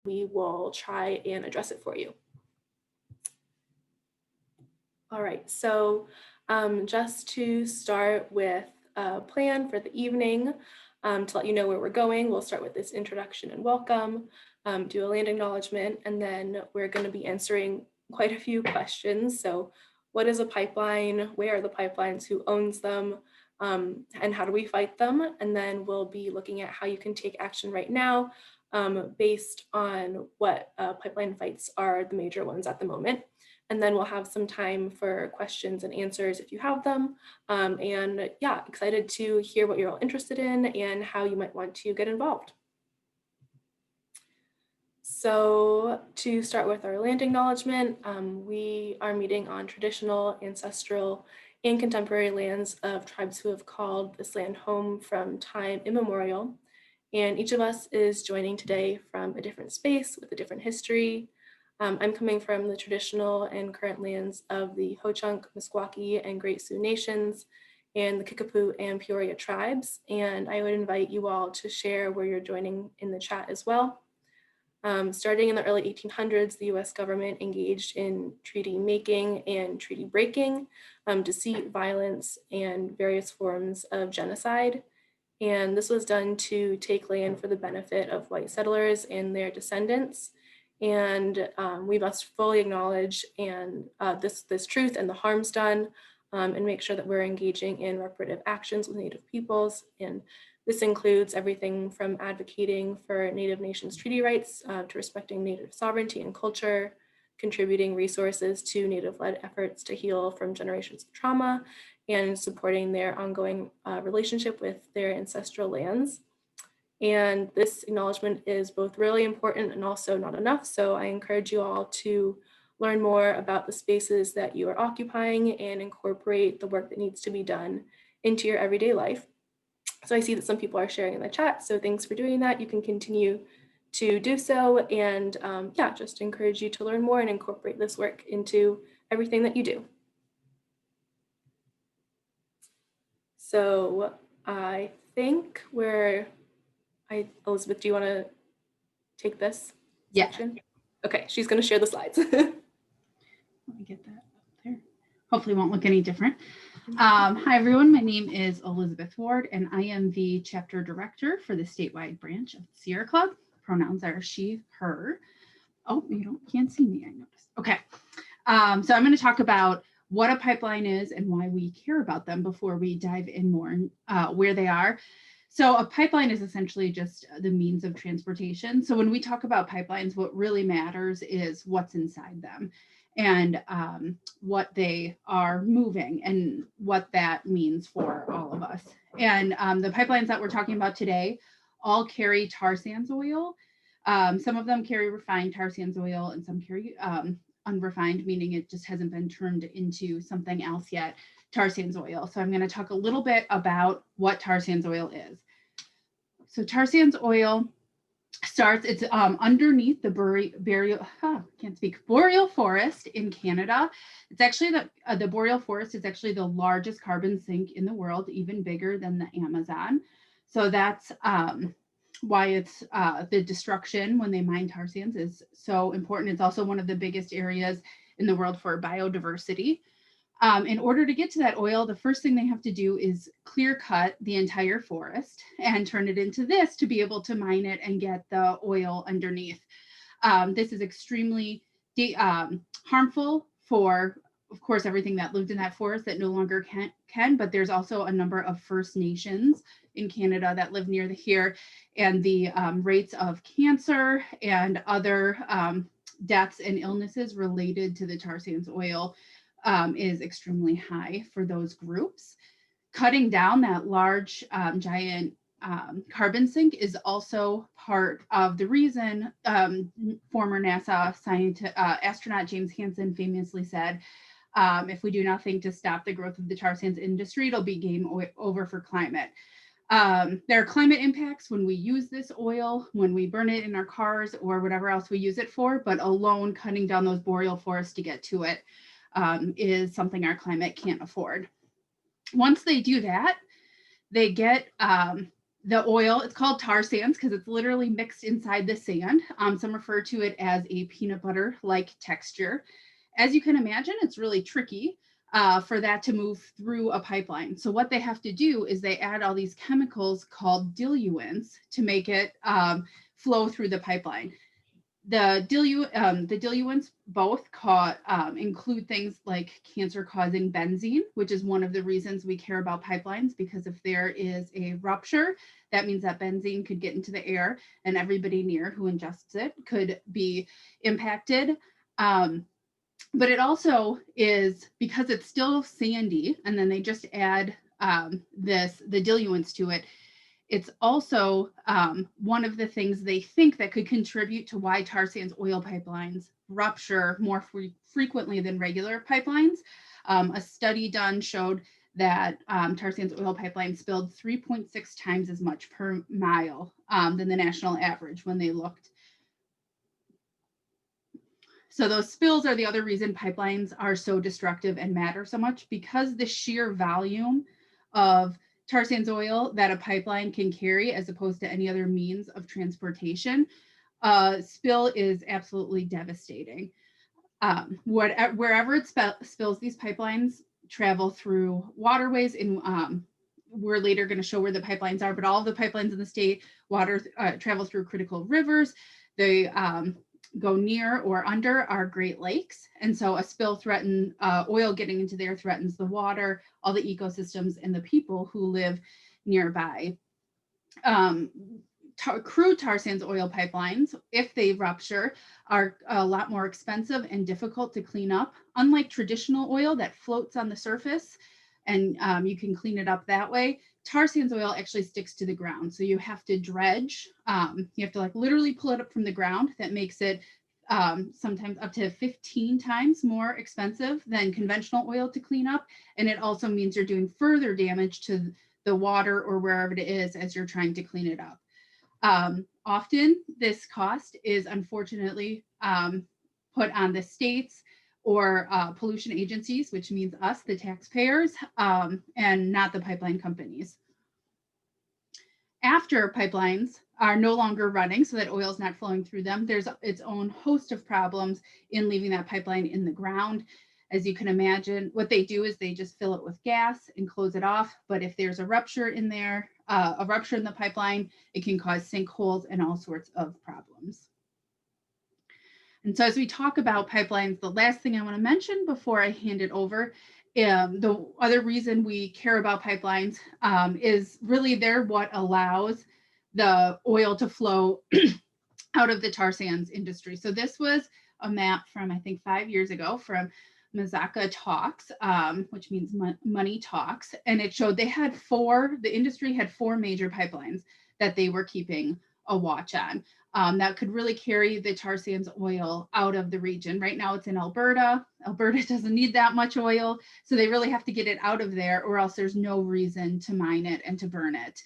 we will try and address it for you. All right, so just to start with a plan for the evening, to let you know where we're going, we'll start with this introduction and welcome, do a land acknowledgement, and then we're going to be answering quite a few questions. So what is a pipeline? Where are the pipelines? Who owns them? And how do we fight them? And then we'll be looking at how you can take action right now based on what pipeline fights are the major ones at the moment. And then we'll have some time for questions and answers if you have them. And yeah, excited to hear what you're all interested in and how you might want to get involved. So to start with our land acknowledgement, we are meeting on traditional, ancestral, and contemporary lands of tribes who have called this land home from time immemorial. And each of us is joining today from a different space with a different history. I'm coming from the traditional and current lands of the Ho-Chunk, Meskwaki, and Great Sioux Nations, and the Kickapoo and Peoria tribes. And I would invite you all to share where you're joining in the chat as well. Starting in the early 1800s, the US government engaged in treaty making and treaty breaking, deceit, violence, and various forms of genocide. And this was done to take land for the benefit of white settlers and their descendants. And we must fully acknowledge this truth and the harms done, and make sure that we're engaging in reparative actions with Native peoples. And this includes everything from advocating for Native Nations treaty rights to respecting Native sovereignty and culture, contributing resources to Native-led efforts to heal from generations of trauma, and supporting their ongoing relationship with their ancestral lands. And this acknowledgement is both really important and also not enough. So I encourage you all to learn more about the spaces that you are occupying and incorporate the work that needs to be done into your everyday life. So I see that some people are sharing in the chat. So thanks for doing that. You can continue to do so. And yeah, just encourage you to learn more and incorporate this work into everything that you do. So I think Elizabeth, do you want to take this section? Okay, she's going to share the slides. Let me get that up there. Hopefully it won't look any different. Hi, everyone. My name is Elizabeth Ward, and I am the chapter director for the statewide branch of the Sierra Club. Pronouns are she, her. Oh, you can't see me, I noticed. Okay. So I'm going to talk about what a pipeline is and why we care about them before we dive in more where they are. So a pipeline is essentially just the means of transportation. So when we talk about pipelines, what really matters is what's inside them and what they are moving and what that means for all of us. And the pipelines that we're talking about today all carry tar sands oil. Some of them carry refined tar sands oil and some carry unrefined, meaning it just hasn't been turned into something else yet, tar sands oil. So I'm going to talk a little bit about what tar sands oil is. So tar sands oil it's underneath the boreal forest in Canada. It's actually the boreal forest is actually the largest carbon sink in the world, even bigger than the Amazon. So that's why it's the destruction when they mine tar sands is so important. It's also one of the biggest areas in the world for biodiversity. In order to get to that oil, the first thing they have to do is clear cut the entire forest and turn it into this to be able to mine it and get the oil underneath. This is extremely harmful for, of course, everything that lived in that forest that no longer can, but there's also a number of First Nations in Canada that live near here, and the rates of cancer and other deaths and illnesses related to the tar sands oil is extremely high for those groups. Cutting down that large giant carbon sink is also part of the reason former NASA astronaut James Hansen famously said, if we do nothing to stop the growth of the tar sands industry, it'll be game over for climate. There are climate impacts when we use this oil, when we burn it in our cars or whatever else we use it for, but alone cutting down those boreal forests to get to it is something our climate can't afford. Once they do that, they get The oil, it's called tar sands because it's literally mixed inside the sand. Some refer to it as a peanut butter-like texture. As you can imagine, it's really tricky for that to move through a pipeline. So what they have to do is they add all these chemicals called diluents to make it flow through the pipeline. The diluents both include things like cancer-causing benzene, which is one of the reasons we care about pipelines, because if there is a rupture, that means that benzene could get into the air and everybody near who ingests it could be impacted. But it also is, because it's still sandy, and then they just add the diluents to it, it's also one of the things they think that could contribute to why tar sands oil pipelines rupture more frequently than regular pipelines. A study done showed that tar sands oil pipelines spilled 3.6 times as much per mile than the national average when they looked. So those spills are the other reason pipelines are so destructive and matter so much, because the sheer volume of tar sands oil that a pipeline can carry, as opposed to any other means of transportation, spill is absolutely devastating. Wherever it spills, these pipelines travel through waterways, and we're later going to show where the pipelines are, but all of the pipelines in the state travel through critical rivers. They go near or under our Great Lakes. And so a spill threatens oil getting into there, threatens the water, all the ecosystems, and the people who live nearby. Crude tar sands oil pipelines, if they rupture, are a lot more expensive and difficult to clean up. Unlike traditional oil that floats on the surface and you can clean it up that way, tar sands oil actually sticks to the ground. So you have to dredge. You have to like literally pull it up from the ground. That makes it sometimes up to 15 times more expensive than conventional oil to clean up. And it also means you're doing further damage to the water or wherever it is as you're trying to clean it up. Often this cost is unfortunately put on the states or pollution agencies, which means us, the taxpayers, and not the pipeline companies. After pipelines are no longer running, so that oil is not flowing through them, there's its own host of problems in leaving that pipeline in the ground. As you can imagine, what they do is they just fill it with gas and close it off. But if there's a rupture in there, a rupture in the pipeline, it can cause sinkholes and all sorts of problems. And so as we talk about pipelines, the last thing I want to mention before I hand it over, the other reason we care about pipelines is really they're what allows the oil to flow out of the tar sands industry. So this was a map from, I think, 5 years ago from Mazaka Talks, which means money talks. And it showed the industry had 4 major pipelines that they were keeping a watch on that could really carry the tar sands oil out of the region. Right now it's in Alberta. Alberta doesn't need that much oil, so they really have to get it out of there, or else there's no reason to mine it and to burn it.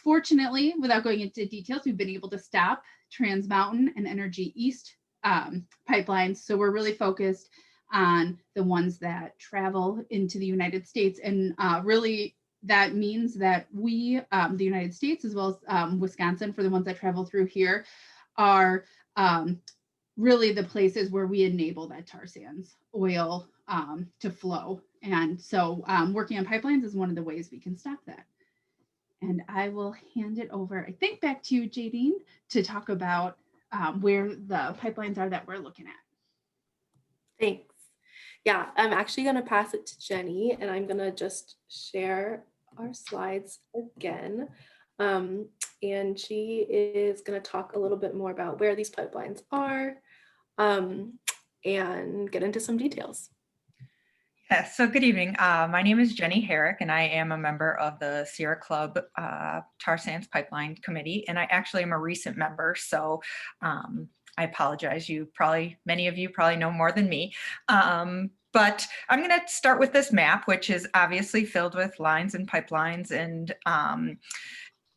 Fortunately, without going into details, we've been able to stop Trans Mountain and Energy East pipelines. So we're really focused on the ones that travel into the United States. And really, that means that we, the United States, as well as Wisconsin, for the ones that travel through here, are really the places where we enable that tar sands oil to flow. And so working on pipelines is one of the ways we can stop that. And I will hand it over, I think, back to you, Jadine, to talk about where the pipelines are that we're looking at. Thanks. Yeah, I'm actually going to pass it to Jenny, and I'm going to just share our slides again. And she is going to talk a little bit more about where these pipelines are and get into some details. Yes, so good evening. My name is Jenny Herrick, and I am a member of the Sierra Club Tar Sands Pipeline Committee, and I actually am a recent member, so I apologize. Many of you probably know more than me. But I'm going to start with this map, which is obviously filled with lines and pipelines, and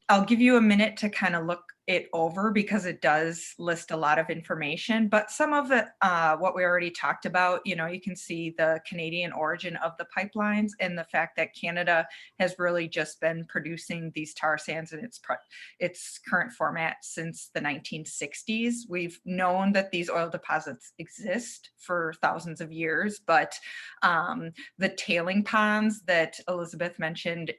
I'll give you a minute to kind of look it over because it does list a lot of information, but some of it, what we already talked about, you know, you can see the Canadian origin of the pipelines and the fact that Canada has really just been producing these tar sands in its current format since the 1960s. We've known that these oil deposits exist for thousands of years, but the tailing ponds that Elizabeth mentioned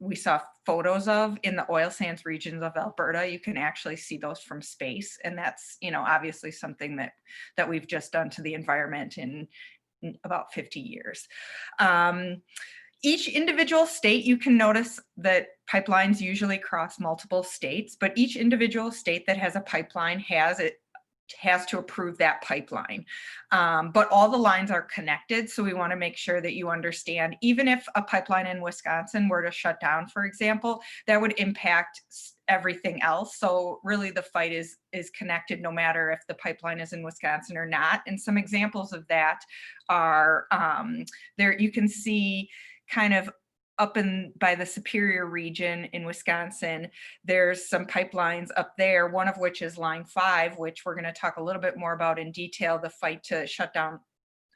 we saw photos of in the oil sands regions of Alberta. You can actually see those from space. And that's, you know, obviously something that we've just done to the environment in about 50 years. Each individual state, you can notice that pipelines usually cross multiple states, but each individual state that has a pipeline has to approve that pipeline. But all the lines are connected. So we want to make sure that you understand, even if a pipeline in Wisconsin were to shut down, for example, that would impact everything else. So really the fight is connected no matter if the pipeline is in Wisconsin or not. And some examples of that are there, you can see kind of up by the Superior region in Wisconsin, there's some pipelines up there, one of which is Line 5, which we're going to talk a little bit more about in detail, the fight to shut down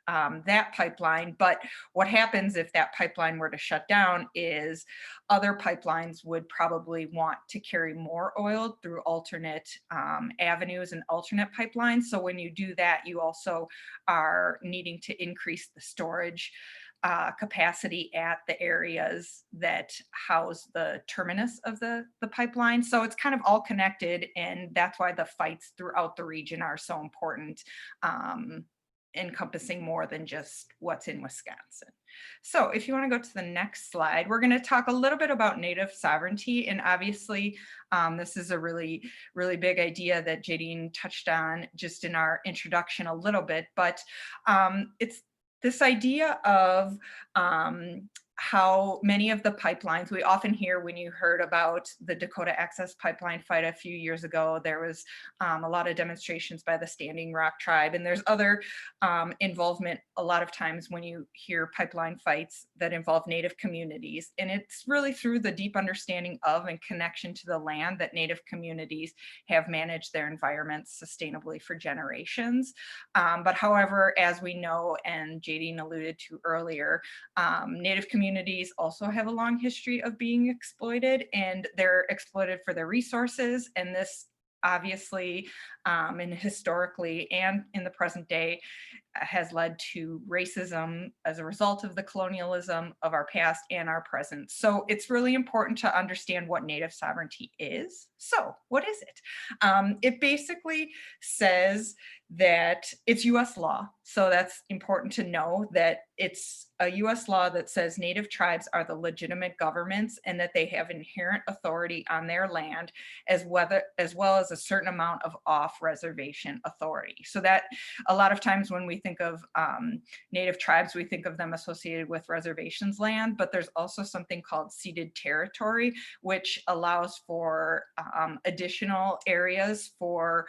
that pipeline. But what happens if that pipeline were to shut down is other pipelines would probably want to carry more oil through alternate avenues and alternate pipelines. So when you do that, you also are needing to increase the storage capacity at the areas that house the terminus of the pipeline. So it's kind of all connected, and that's why the fights throughout the region are so important, encompassing more than just what's in Wisconsin. So if you want to go to the next slide, we're going to talk a little bit about Native sovereignty. And obviously, this is a really, really big idea that Jadine touched on just in our introduction a little bit, but it's this idea of how many of the pipelines we often hear when you heard about the Dakota Access Pipeline fight a few years ago, there was a lot of demonstrations by the Standing Rock tribe, and there's other involvement a lot of times when you hear pipeline fights that involve Native communities. And it's really through the deep understanding of and connection to the land that Native communities have managed their environments sustainably for generations. But however, as we know, and Jadine alluded to earlier, Native communities also have a long history of being exploited, and they're exploited for their resources. And this obviously, and historically and in the present day, has led to racism as a result of the colonialism of our past and our present. So it's really important to understand what Native sovereignty is. So what is it? It basically says that it's US law. So that's important to know, that it's a US law that says Native tribes are the legitimate governments and that they have inherent authority on their land, as well as a certain amount of off-reservation authority. So that a lot of times when we think of Native tribes, we think of them associated with reservations land, but there's also something called ceded territory, which allows for additional areas for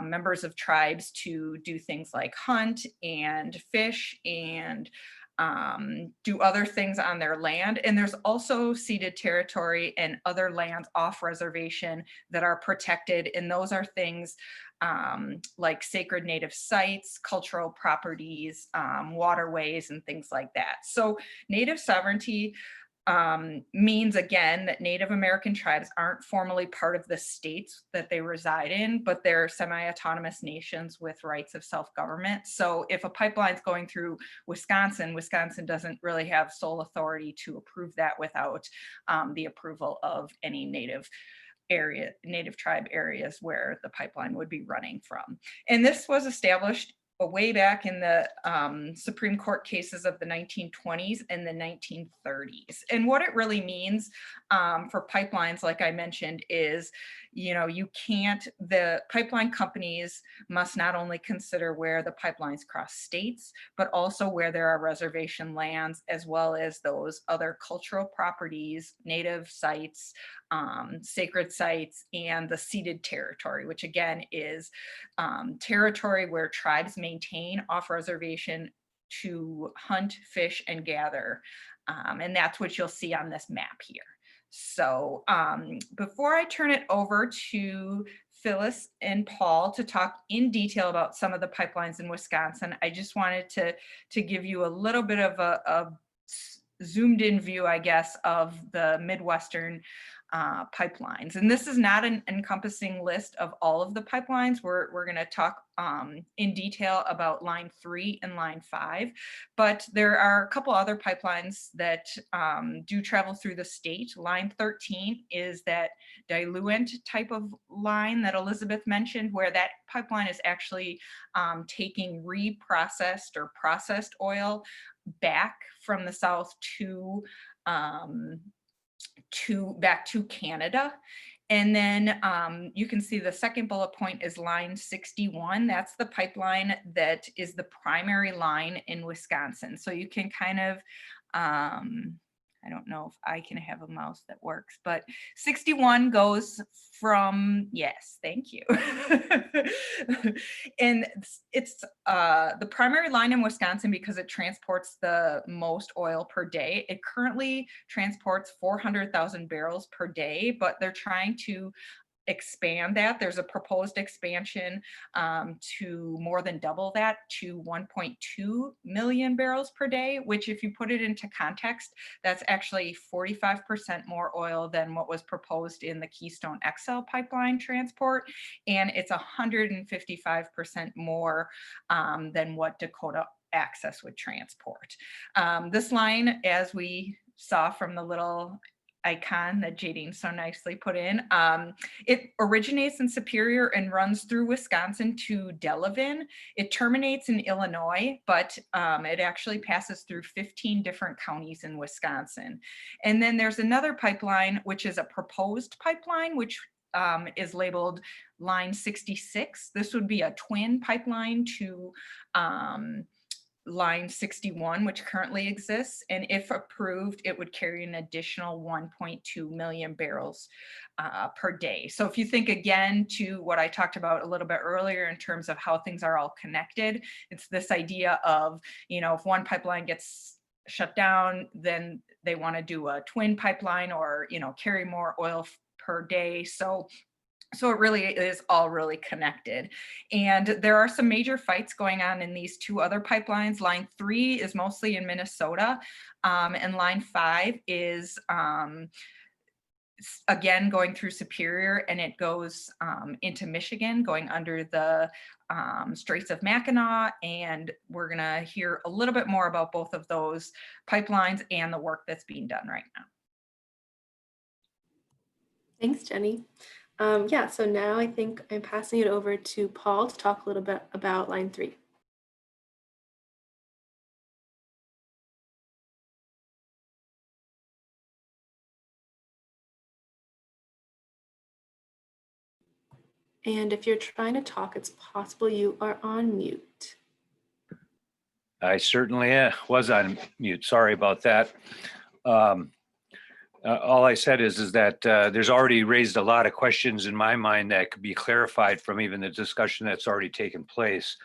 members of tribes to do things like hunt and fish and do other things on their land. And there's also ceded territory and other lands off reservation that are protected. And those are things like sacred native sites, cultural properties, waterways, and things like that. So Native sovereignty means, again, that Native American tribes aren't formally part of the states that they reside in, but they're semi-autonomous nations with rights of self-government. So if a pipeline's going through Wisconsin, Wisconsin doesn't really have sole authority to approve that without the approval of any Native tribe areas where the pipeline would be running from. And this was established way back in the Supreme Court cases of the 1920s and the 1930s. And what it really means for pipelines, like I mentioned, is, the pipeline companies must not only consider where the pipelines cross states, but also where there are reservation lands, as well as those other cultural properties, native sites, sacred sites, and the ceded territory, which again is territory where tribes maintain off reservation to hunt, fish, and gather. And that's what you'll see on this map here. So before I turn it over to Phyllis and Paul to talk in detail about some of the pipelines in Wisconsin, I just wanted to give you a little bit of a zoomed in view, I guess, of the Midwestern pipelines. And this is not an encompassing list of all of the pipelines. We're going to talk in detail about line 3 and line 5, but there are a couple other pipelines that do travel through the state. Line 13 is that diluent type of line that Elizabeth mentioned, where that pipeline is actually taking reprocessed or processed oil back from the south back to Canada. And then you can see the second bullet point is line 61. That's the pipeline that is the primary line in Wisconsin. So you can kind of, I don't know if I can have a mouse that works, but 61 goes from, yes, thank you. And it's the primary line in Wisconsin because it transports the most oil per day. It currently transports 400,000 barrels per day, but they're trying to expand that. There's a proposed expansion to more than double that to 1.2 million barrels per day, which if you put it into context, that's actually 45% more oil than what was proposed in the Keystone XL pipeline transport. And it's 155% more than what Dakota Access would transport. This line, as we saw from the little icon that Jadine so nicely put in. It originates in Superior and runs through Wisconsin to Delavan. It terminates in Illinois, but it actually passes through 15 different counties in Wisconsin. And then there's another pipeline, which is a proposed pipeline, which is labeled line 66. This would be a twin pipeline to line 61, which currently exists, and if approved, it would carry an additional 1.2 million barrels per day. So if you think again to what I talked about a little bit earlier in terms of how things are all connected, it's this idea of, you know, if one pipeline gets shut down, then they want to do a twin pipeline or, you know, carry more oil per day. So it really is all really connected. And there are some major fights going on in these two other pipelines. Line 3 is mostly in Minnesota, and line 5 is again going through Superior, and it goes into Michigan, going under the Straits of Mackinac. And we're going to hear a little bit more about both of those pipelines and the work that's being done right now. Thanks, Jenny. Yeah, so now I think I'm passing it over to Paul to talk a little bit about line 3. And if you're trying to talk, it's possible you are on mute. I certainly was on mute. Sorry about that. All I said is that there's already raised a lot of questions in my mind that could be clarified from even the discussion that's already taken place.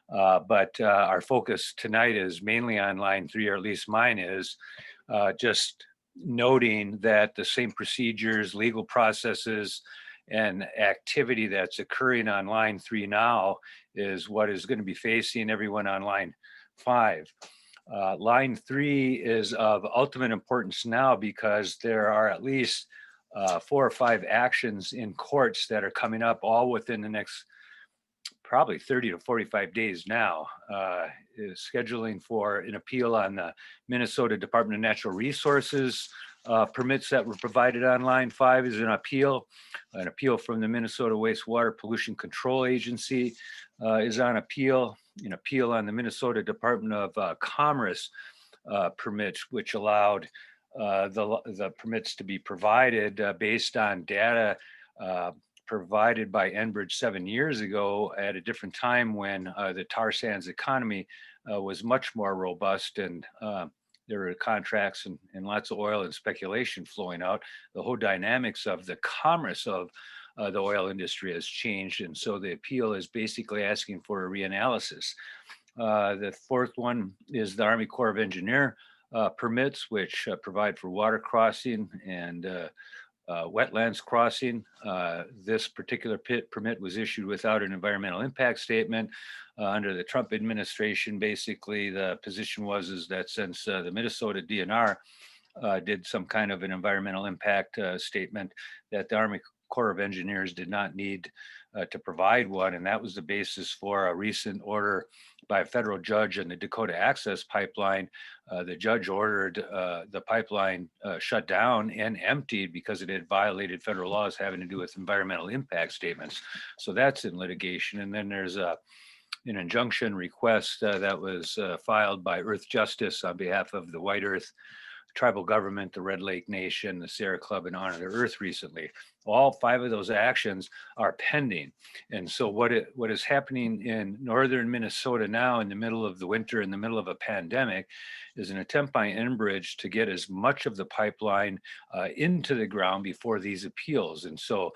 But our focus tonight is mainly on line 3, or at least mine is, just noting that the same procedures, legal processes, and activity that's occurring on line 3 now is what is going to be facing everyone on line 5. Line 3 is of ultimate importance now because there are at least 4 or 5 actions in courts that are coming up all within the next probably 30 to 45 days now. Is scheduling for an appeal on the Minnesota Department of Natural Resources permits that were provided on line 5 is an appeal from the Minnesota Wastewater Pollution Control Agency is on appeal. An appeal on the Minnesota Department of Commerce permits, which allowed the permits to be provided based on data provided by Enbridge 7 years ago at a different time when the tar sands economy was much more robust, and there were contracts and lots of oil and speculation flowing out. The whole dynamics of the commerce of the oil industry has changed, and so the appeal is basically asking for a reanalysis. The fourth one is the Army Corps of Engineer permits, which provide for water crossing and wetlands crossing. This particular permit was issued without an environmental impact statement. Under the Trump administration, basically the position is that since the Minnesota DNR did some kind of an environmental impact statement, that the Army Corps of Engineers did not need to provide one. And that was the basis for a recent order by a federal judge in the Dakota Access Pipeline. The judge ordered the pipeline shut down and emptied because it had violated federal laws having to do with environmental impact statements. So that's in litigation. And then there's an injunction request that was filed by Earth Justice on behalf of the White Earth tribal government, the Red Lake Nation, the Sierra Club, and Honor the Earth recently. All 5 of those actions are pending. And so what is happening in northern Minnesota now in the middle of the winter, in the middle of a pandemic, is an attempt by Enbridge to get as much of the pipeline into the ground before these appeals. And so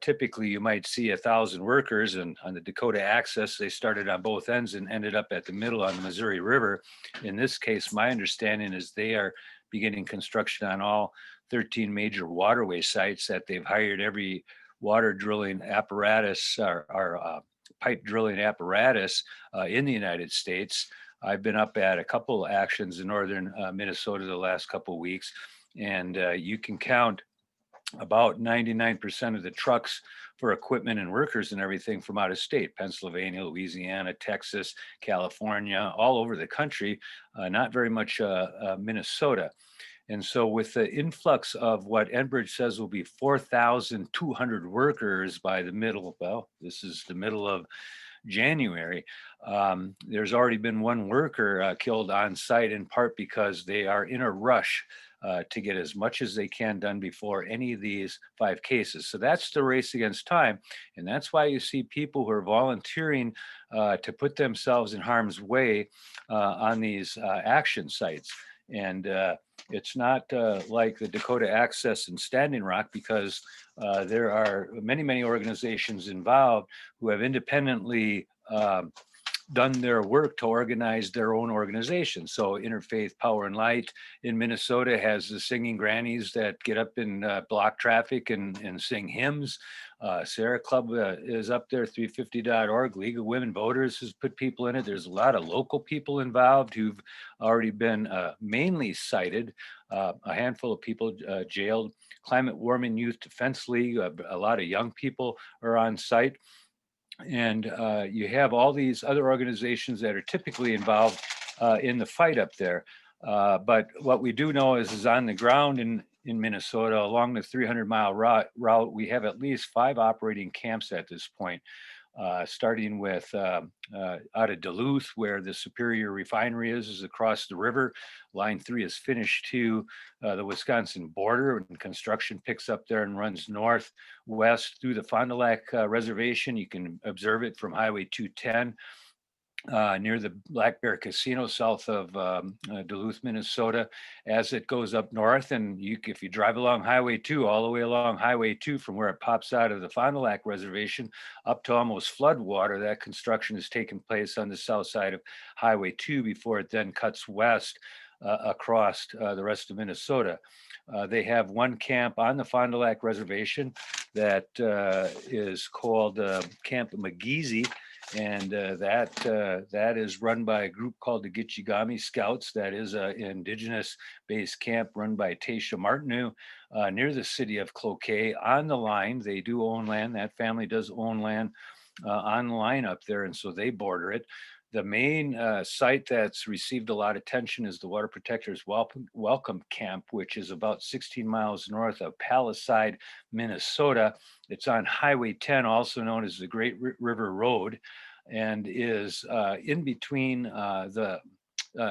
typically you might see 1,000 workers, and on the Dakota Access, they started on both ends and ended up at the middle on the Missouri River. In this case, my understanding is they are beginning construction on all 13 major waterway sites, that they've hired every water drilling apparatus or pipe drilling apparatus in the United States. I've been up at a couple actions in northern Minnesota the last couple of weeks, and you can count about 99% of the trucks for equipment and workers and everything from out of state, Pennsylvania, Louisiana, Texas, California, all over the country, not very much Minnesota. And so with the influx of what Enbridge says will be 4,200 workers by the middle, well, this is the middle of January, there's already been one worker killed on site, in part because they are in a rush to get as much as they can done before any of these 5 cases. So that's the race against time. And that's why you see people who are volunteering to put themselves in harm's way on these action sites. And it's not like the Dakota Access and Standing Rock, because there are many, many organizations involved who have independently done their work to organize their own organization. So Interfaith Power and Light in Minnesota has the singing grannies that get up in block traffic and sing hymns. Sierra Club is up there, 350.org. League of Women Voters has put people in it. There's a lot of local people involved who've already been mainly cited. A handful of people jailed. Climate Warming Youth Defense League, a lot of young people are on site. And you have all these other organizations that are typically involved in the fight up there. But what we do know is on the ground in Minnesota, along the 300-mile route, we have at least 5 operating camps at this point. Starting with out of Duluth, where the Superior Refinery is across the river. Line 3 is finished to the Wisconsin border, and construction picks up there and runs northwest through the Fond du Lac Reservation. You can observe it from Highway 210. Near the Black Bear Casino, south of Duluth, Minnesota, as it goes up north. And if you drive along Highway 2, all the way along Highway 2 from where it pops out of the Fond du Lac Reservation up to almost floodwater, that construction is taking place on the south side of Highway 2 before it then cuts west across the rest of Minnesota. They have one camp on the Fond du Lac Reservation that is called Camp McGeezy. And that is run by a group called the Gitchigami Scouts. That is an indigenous-based camp run by Taisha Martineau near the city of Cloquet on the line. They do own land. That family does own land on the line up there, and so they border it. The main site that's received a lot of attention is the Water Protectors Welcome Camp, which is about 16 miles north of Palisade, Minnesota. It's on Highway 10, also known as the Great River Road, and is in between the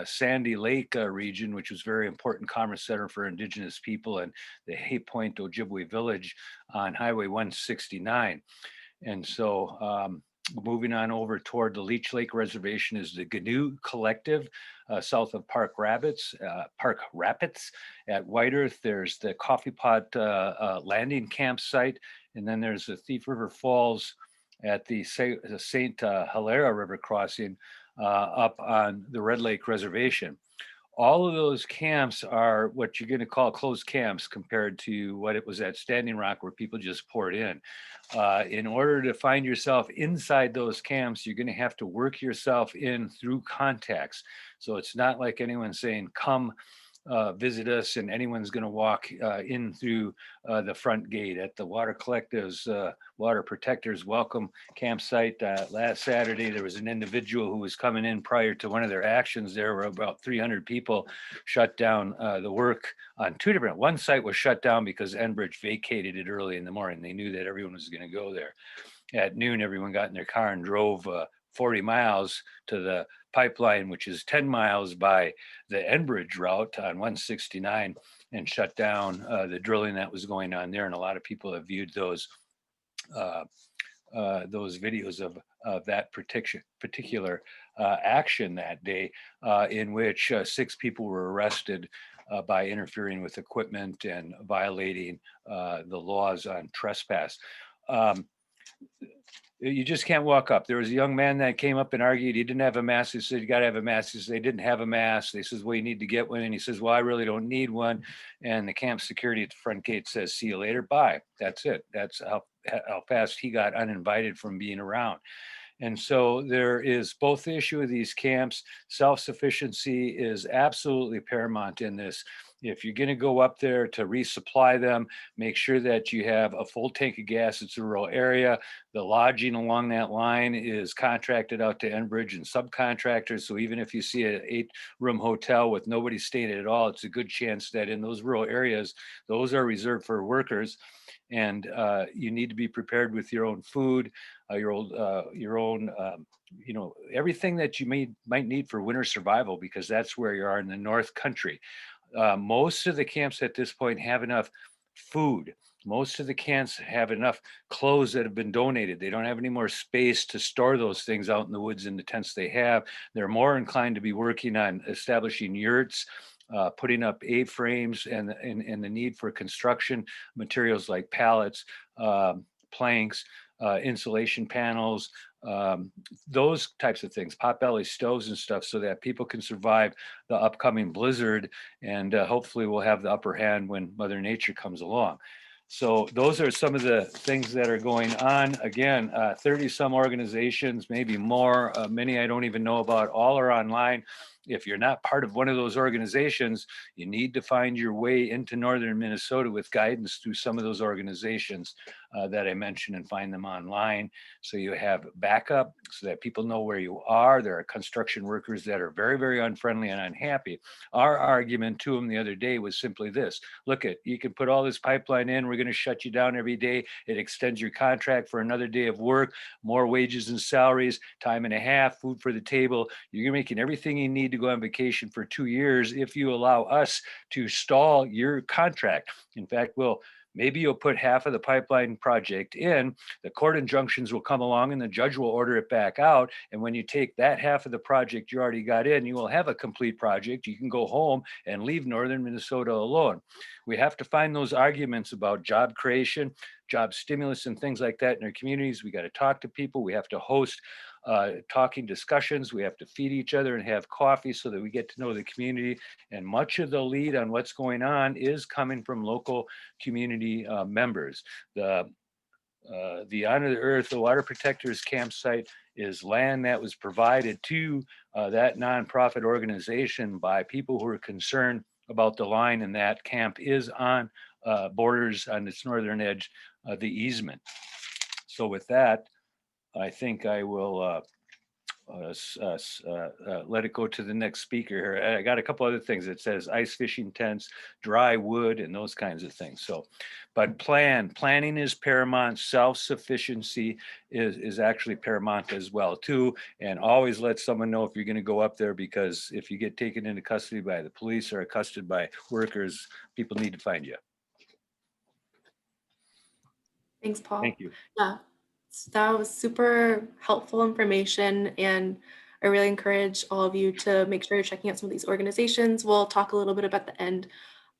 Sandy Lake region, which was a very important commerce center for indigenous people, and the Hay Point Ojibwe village on Highway 169. And so moving on over toward the Leech Lake Reservation is the GNU Collective, south of Park Rapids. At White Earth, there's the Coffee Pot landing campsite, and then there's the Thief River Falls at the St. Hilaire River crossing up on the Red Lake Reservation. all of those camps are what you're going to call closed camps compared to what it was at Standing Rock, where people just poured in. In order to find yourself inside those camps, you're going to have to work yourself in through contacts. So it's not like anyone saying, come visit us, and anyone's going to walk in through the front gate at the Water Collective's Water Protectors Welcome campsite. Last Saturday, there was an individual who was coming in prior to one of their actions. There were about 300 people shut down the work on two different. One site was shut down because Enbridge vacated it early in the morning. They knew that everyone was going to go there. At noon, everyone got in their car and drove 40 miles to the pipeline, which is 10 miles by the Enbridge route on 169, and shut down the drilling that was going on there. And a lot of people have viewed those videos of that particular action that day, in which 6 people were arrested by interfering with equipment and violating the laws on trespass. You just can't walk up. There was a young man that came up and argued he didn't have a mask. He said, you got to have a mask. He said, they didn't have a mask. They says, well, you need to get one. And he says, well, I really don't need one. And the camp security at the front gate says, see you later, bye. That's it. That's how fast he got uninvited from being around. And so there is both the issue of these camps. Self-sufficiency is absolutely paramount in this. If you're going to go up there to resupply them, make sure that you have a full tank of gas. It's a rural area. The lodging along that line is contracted out to Enbridge and subcontractors. So even if you see an 8-room hotel with nobody staying at all, it's a good chance that in those rural areas, those are reserved for workers. And you need to be prepared with your own food, your own, everything that you might need for winter survival, because that's where you are in the North Country. Most of the camps at this point have enough food. Most of the camps have enough clothes that have been donated. They don't have any more space to store those things out in the woods in the tents they have. They're more inclined to be working on establishing yurts, putting up A-frames, and the need for construction materials like pallets, planks, insulation panels, those types of things, potbelly stoves and stuff, so that people can survive the upcoming blizzard, and hopefully we'll have the upper hand when Mother Nature comes along. So those are some of the things that are going on. Again, 30 some organizations, maybe more, many I don't even know about, all are online. If you're not part of one of those organizations, you need to find your way into northern Minnesota with guidance through some of those organizations that I mentioned, and find them online. So you have backup, so that people know where you are. There are construction workers that are very, very unfriendly and unhappy. Our argument to them the other day was simply this: look, you can put all this pipeline in, we're going to shut you down every day. It extends your contract for another day of work, more wages and salaries, time and a half, food for the table. You're making everything you need to go on vacation for 2 years if you allow us to stall your contract. In fact, maybe you'll put half of the pipeline project in, the court injunctions will come along, and the judge will order it back out. And when you take that half of the project you already got in, you will have a complete project. You can go home and leave northern Minnesota alone. We have to find those arguments about job creation, job stimulus, and things like that in our communities. We got to talk to people. We have to host talking discussions. We have to feed each other and have coffee so that we get to know the community. And much of the lead on what's going on is coming from local community members. The Honor the Earth, the Water Protectors campsite, is land that was provided to that nonprofit organization by people who are concerned about the line, and that camp is on borders on its northern edge of the easement. So with that, I think I will let it go to the next speaker here. I got a couple other things. It says ice fishing tents, dry wood, and those kinds of things. So, but planning is paramount. Self-sufficiency is actually paramount as well too. And always let someone know if you're going to go up there, because if you get taken into custody by the police or accosted by workers, people need to find you. Thanks, Paul. Thank you. Yeah, that was super helpful information, and I really encourage all of you to make sure you're checking out some of these organizations. We'll talk a little bit about the end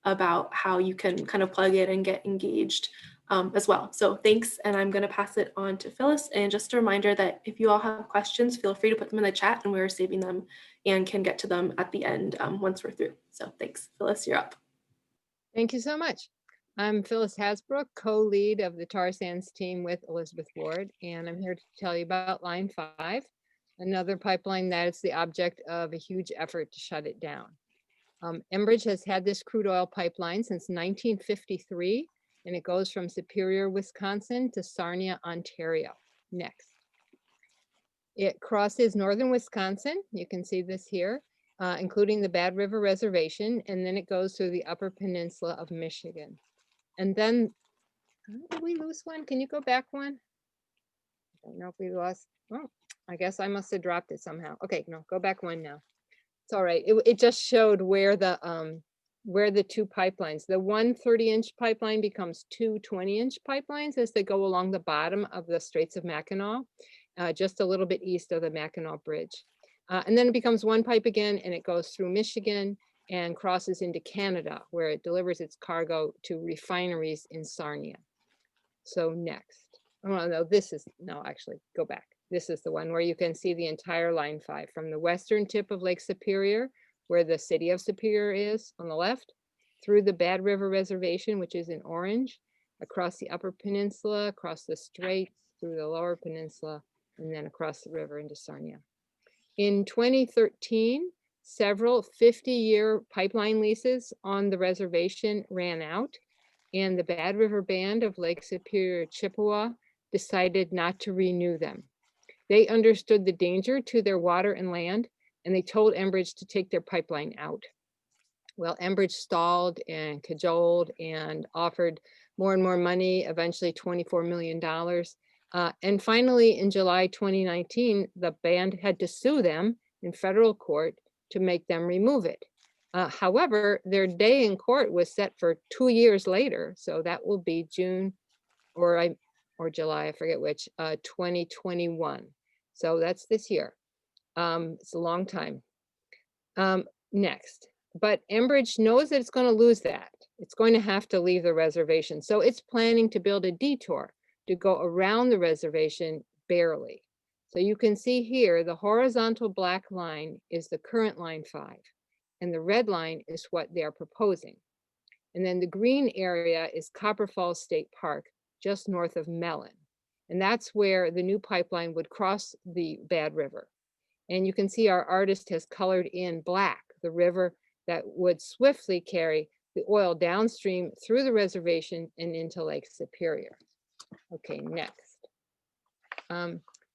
about how you can kind of plug in and get engaged as well. So thanks, and I'm going to pass it on to Phyllis. And just a reminder that if you all have questions, feel free to put them in the chat, and we're saving them and can get to them at the end once we're through. So thanks. Phyllis, you're up. Thank you so much. I'm Phyllis Hasbrook, co-lead of the Tar Sands team with Elizabeth Ward, and I'm here to tell you about Line 5, another pipeline that is the object of a huge effort to shut it down. Enbridge has had this crude oil pipeline since 1953, and it goes from Superior, Wisconsin to Sarnia, Ontario. Next. It crosses northern Wisconsin. You can see this here, including the Bad River Reservation, and then it goes through the Upper Peninsula of Michigan. And then, did we lose one? Can you go back one? I don't know if we lost. Oh, I guess I must have dropped it somehow. Okay, no, go back one now. It's all right. It just showed where the two pipelines, the one 30-inch pipeline becomes two 20-inch pipelines as they go along the bottom of the Straits of Mackinac, just a little bit east of the Mackinac Bridge. And then it becomes one pipe again, and it goes through Michigan and crosses into Canada, where it delivers its cargo to refineries in Sarnia. So next. Oh, no, no, actually, go back. This is the one where you can see the entire Line 5 from the western tip of Lake Superior, where the city of Superior is on the left, through the Bad River Reservation, which is in orange, across the Upper Peninsula, across the Straits, through the Lower Peninsula, and then across the river into Sarnia. In 2013, several 50-year pipeline leases on the reservation ran out, and the Bad River Band of Lake Superior, Chippewa, decided not to renew them. They understood the danger to their water and land, and they told Enbridge to take their pipeline out. Well, Enbridge stalled and cajoled and offered more and more money, eventually $24 million. And finally, in July 2019, the band had to sue them in federal court to make them remove it. However, their day in court was set for 2 years later, so that will be June or July, I forget which, 2021. So that's this year. It's a long time. Next, but Enbridge knows that it's going to lose that. It's going to have to leave the reservation. So it's planning to build a detour to go around the reservation barely. So you can see here, the horizontal black line is the current Line 5, and the red line is what they are proposing. And then the green area is Copper Falls State Park, just north of Mellon. And that's where the new pipeline would cross the Bad River. And you can see our artist has colored in black the river that would swiftly carry the oil downstream through the reservation and into Lake Superior. Okay, next.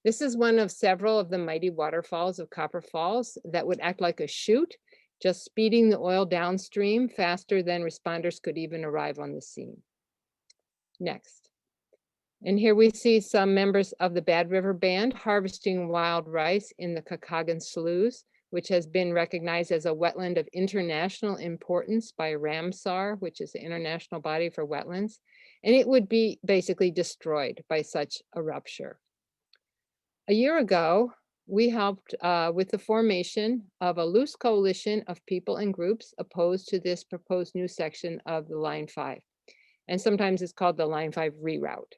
This is one of several of the mighty waterfalls of Copper Falls that would act like a chute, just speeding the oil downstream faster than responders could even arrive on the scene. Next. And here we see some members of the Bad River Band harvesting wild rice in the Kakagan Sloughs, which has been recognized as a wetland of international importance by Ramsar, which is the international body for wetlands. And it would be basically destroyed by such a rupture. A year ago, we helped with the formation of a loose coalition of people and groups opposed to this proposed new section of the Line 5. And sometimes it's called the Line 5 reroute.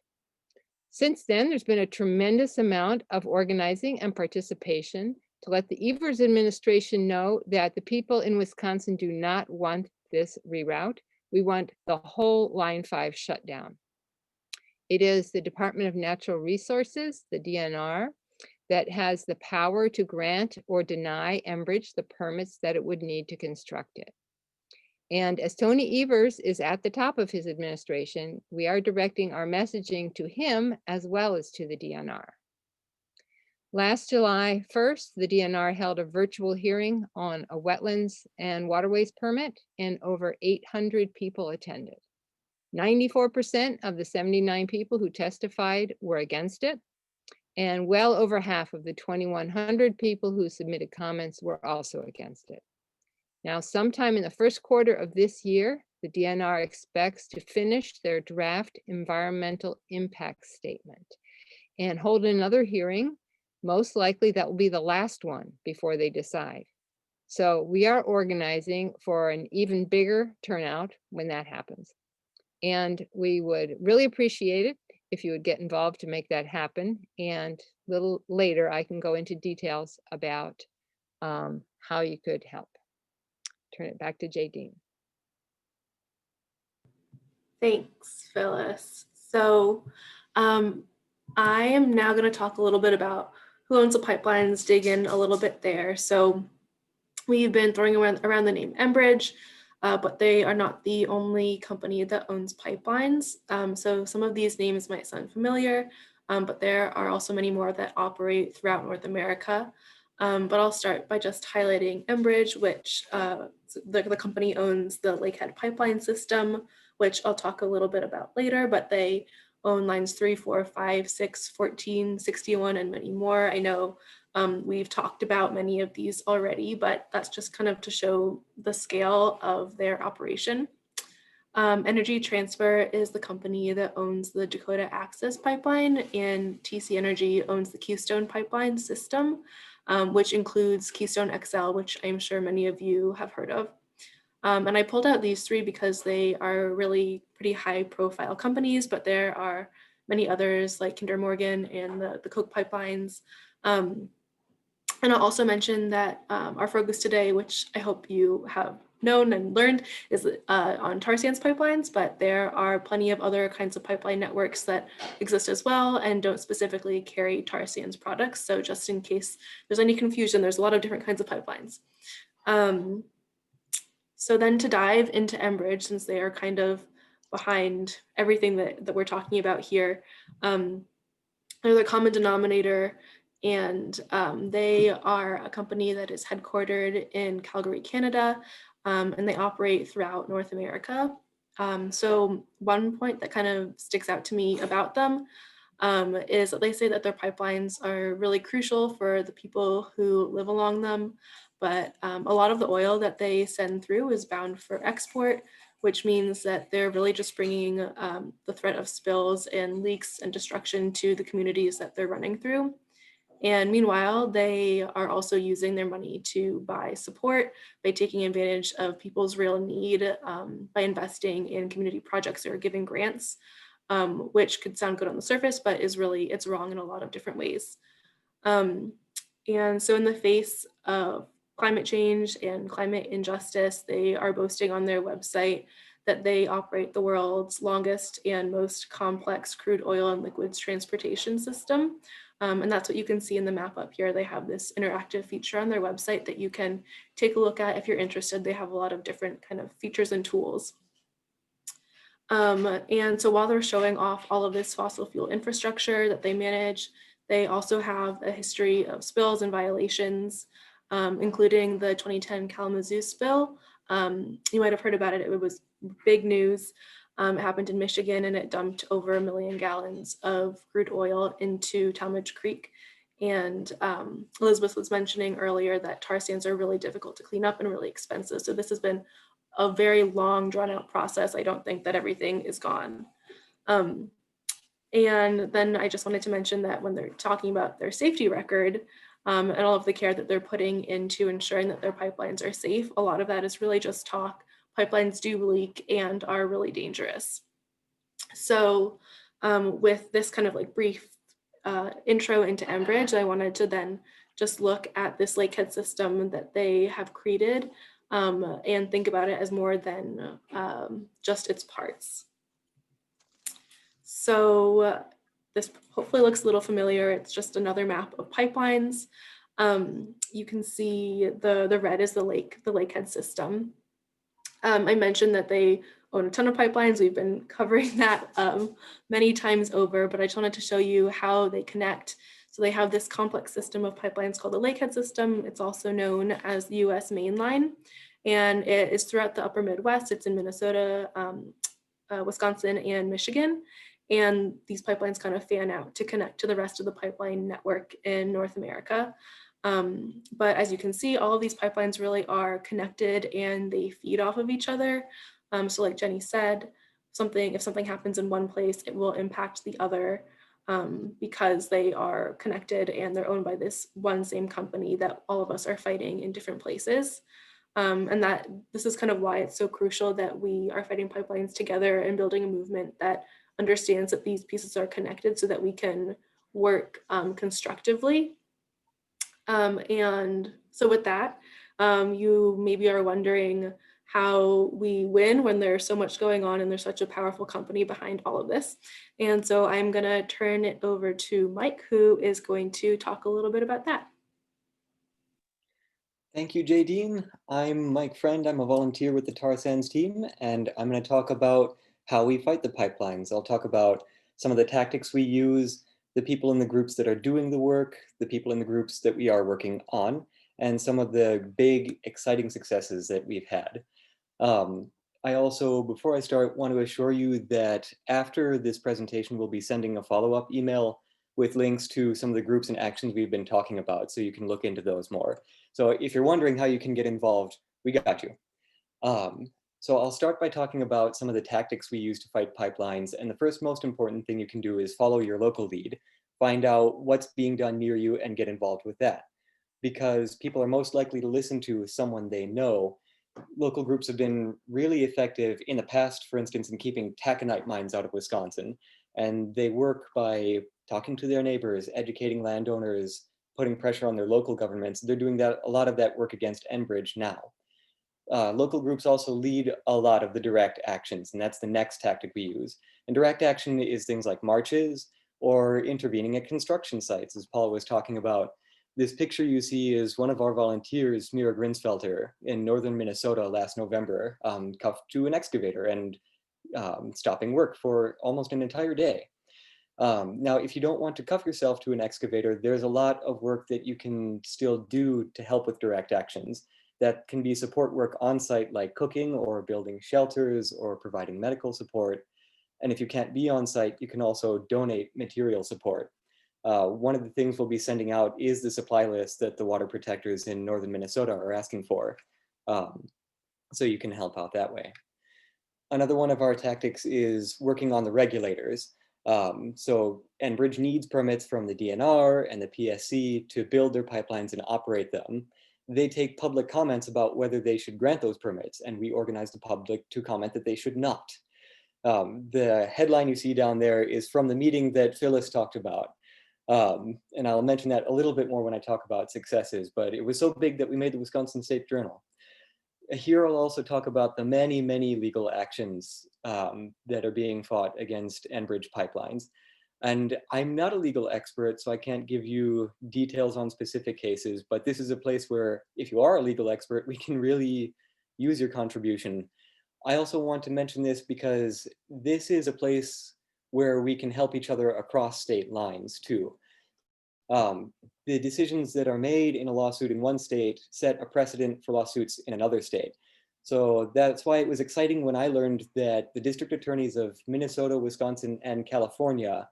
Since then, there's been a tremendous amount of organizing and participation to let the Evers administration know that the people in Wisconsin do not want this reroute. We want the whole Line 5 shut down. It is the Department of Natural Resources, the DNR, that has the power to grant or deny Enbridge the permits that it would need to construct it. And as Tony Evers is at the top of his administration, we are directing our messaging to him as well as to the DNR. Last July 1st, the DNR held a virtual hearing on a wetlands and waterways permit, and over 800 people attended. 94% of the 79 people who testified were against it, and well over half of the 2,100 people who submitted comments were also against it. Now, sometime in the first quarter of this year, the DNR expects to finish their draft environmental impact statement and hold another hearing. Most likely that will be the last one before they decide. So we are organizing for an even bigger turnout when that happens. And we would really appreciate it if you would get involved to make that happen. And a little later, I can go into details about how you could help. Turn it back to Jay Dean. Thanks, Phyllis. So I am now going to talk a little bit about who owns the pipelines, dig in a little bit there. So we've been throwing around the name Enbridge, but they are not the only company that owns pipelines. So some of these names might sound familiar, but there are also many more that operate throughout North America. But I'll start by just highlighting Enbridge, which the company owns the Lakehead pipeline system, which I'll talk a little bit about later, but they own lines 3, 4, 5, 6, 14, 61, and many more. I know we've talked about many of these already, but that's just kind of to show the scale of their operation. Energy Transfer is the company that owns the Dakota Access Pipeline, and TC Energy owns the Keystone Pipeline system, which includes Keystone XL, which I'm sure many of you have heard of. And I pulled out these three because they are really pretty high profile companies, but there are many others like Kinder Morgan and the Koch pipelines. And I'll also mention that our focus today, which I hope you have known and learned, is on tar sands pipelines, but there are plenty of other kinds of pipeline networks that exist as well and don't specifically carry tar sands products. So just in case there's any confusion, there's a lot of different kinds of pipelines. So then to dive into Enbridge, since they are kind of behind everything that we're talking about here, they're the common denominator, and they are a company that is headquartered in Calgary, Canada, and they operate throughout North America. So one point that kind of sticks out to me about them is that they say that their pipelines are really crucial for the people who live along them, but a lot of the oil that they send through is bound for export, which means that they're really just bringing the threat of spills and leaks and destruction to the communities that they're running through. And meanwhile, they are also using their money to buy support by taking advantage of people's real need by investing in community projects or giving grants, which could sound good on the surface, but it's wrong in a lot of different ways. And so in the face of climate change and climate injustice, they are boasting on their website that they operate the world's longest and most complex crude oil and liquids transportation system. And that's what you can see in the map up here. They have this interactive feature on their website that you can take a look at if you're interested. They have a lot of different kind of features and tools. And so while they're showing off all of this fossil fuel infrastructure that they manage, they also have a history of spills and violations, including the 2010 Kalamazoo spill. You might have heard about it. It was big news. It happened in Michigan, and it dumped over 1 million gallons of crude oil into Talmadge Creek. And Elizabeth was mentioning earlier that tar sands are really difficult to clean up and really expensive. So this has been a very long, drawn out process. I don't think that everything is gone. And then I just wanted to mention that when they're talking about their safety record and all of the care that they're putting into ensuring that their pipelines are safe, a lot of that is really just talk. Pipelines do leak and are really dangerous. So with this kind of like brief intro into Enbridge, I wanted to then just look at this lakehead system that they have created and think about it as more than just its parts. So this hopefully looks a little familiar. It's just another map of pipelines. You can see the red is the lakehead system. I mentioned that they own a ton of pipelines. We've been covering that many times over, but I just wanted to show you how they connect. So they have this complex system of pipelines called the Lakehead system. It's also known as the US Main Line, and it is throughout the upper Midwest. It's in Minnesota, Wisconsin, and Michigan. And these pipelines kind of fan out to connect to the rest of the pipeline network in North America. But as you can see, all of these pipelines really are connected and they feed off of each other. So like Jenny said, if something happens in one place, it will impact the other because they are connected and they're owned by this one same company that all of us are fighting in different places. And that this is kind of why it's so crucial that we are fighting pipelines together and building a movement that understands that these pieces are connected so that we can work constructively. And so with that, you maybe are wondering how we win when there's so much going on and there's such a powerful company behind all of this. And so I'm going to turn it over to Mike, who is going to talk a little bit about that. Thank you, Jadine. I'm Mike Friend. I'm a volunteer with the Tar Sands team, and I'm going to talk about how we fight the pipelines. I'll talk about some of the tactics we use, the people in the groups that are doing the work, the people in the groups that we are working on, and some of the big, exciting successes that we've had. I also, before I start, want to assure you that after this presentation, we'll be sending a follow-up email with links to some of the groups and actions we've been talking about, so you can look into those more. So if you're wondering how you can get involved, we got you. So I'll start by talking about some of the tactics we use to fight pipelines. And the first most important thing you can do is follow your local lead. Find out what's being done near you and get involved with that. Because people are most likely to listen to someone they know. Local groups have been really effective in the past, for instance, in keeping taconite mines out of Wisconsin. And they work by talking to their neighbors, educating landowners, putting pressure on their local governments. They're doing that, a lot of that work against Enbridge now. Local groups also lead a lot of the direct actions, and that's the next tactic we use. And direct action is things like marches or intervening at construction sites, as Paul was talking about. This picture you see is one of our volunteers, Mira Grinsfelter, in northern Minnesota last November, cuffed to an excavator and stopping work for almost an entire day. Now, if you don't want to cuff yourself to an excavator, there's a lot of work that you can still do to help with direct actions. That can be support work on site, like cooking or building shelters or providing medical support. And if you can't be on site, you can also donate material support. One of the things we'll be sending out is the supply list that the water protectors in northern Minnesota are asking for. So you can help out that way. Another one of our tactics is working on the regulators. So Enbridge needs permits from the DNR and the PSC to build their pipelines and operate them. They take public comments about whether they should grant those permits, and we organize the public to comment that they should not. The headline you see down there is from the meeting that Phyllis talked about. And I'll mention that a little bit more when I talk about successes, but it was so big that we made the Wisconsin State Journal. Here I'll also talk about the many, many legal actions that are being fought against Enbridge pipelines. And I'm not a legal expert, so I can't give you details on specific cases, but this is a place where if you are a legal expert, we can really use your contribution. I also want to mention this because this is a place where we can help each other across state lines too. The decisions that are made in a lawsuit in one state set a precedent for lawsuits in another state. So that's why it was exciting when I learned that the district attorneys of Minnesota, Wisconsin, and California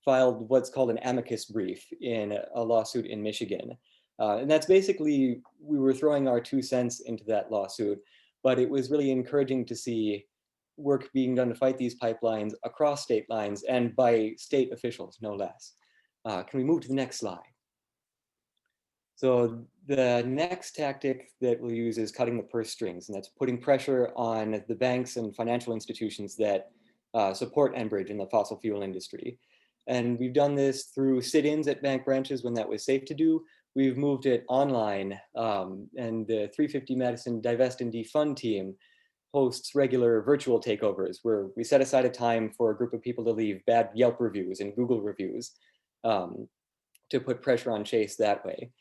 filed what's called an amicus brief in a lawsuit in Michigan. And that's basically, we were throwing our 2 cents into that lawsuit, but it was really encouraging to see work being done to fight these pipelines across state lines and by state officials, no less. Can we move to the next slide? So the next tactic that we'll use is cutting the purse strings, and that's putting pressure on the banks and financial institutions that support Enbridge in the fossil fuel industry. And we've done this through sit-ins at bank branches when that was safe to do. We've moved it online, and the 350 Madison Divest and Defund team hosts regular virtual takeovers where we set aside a time for a group of people to leave bad Yelp reviews and Google reviews to put pressure on Chase that way.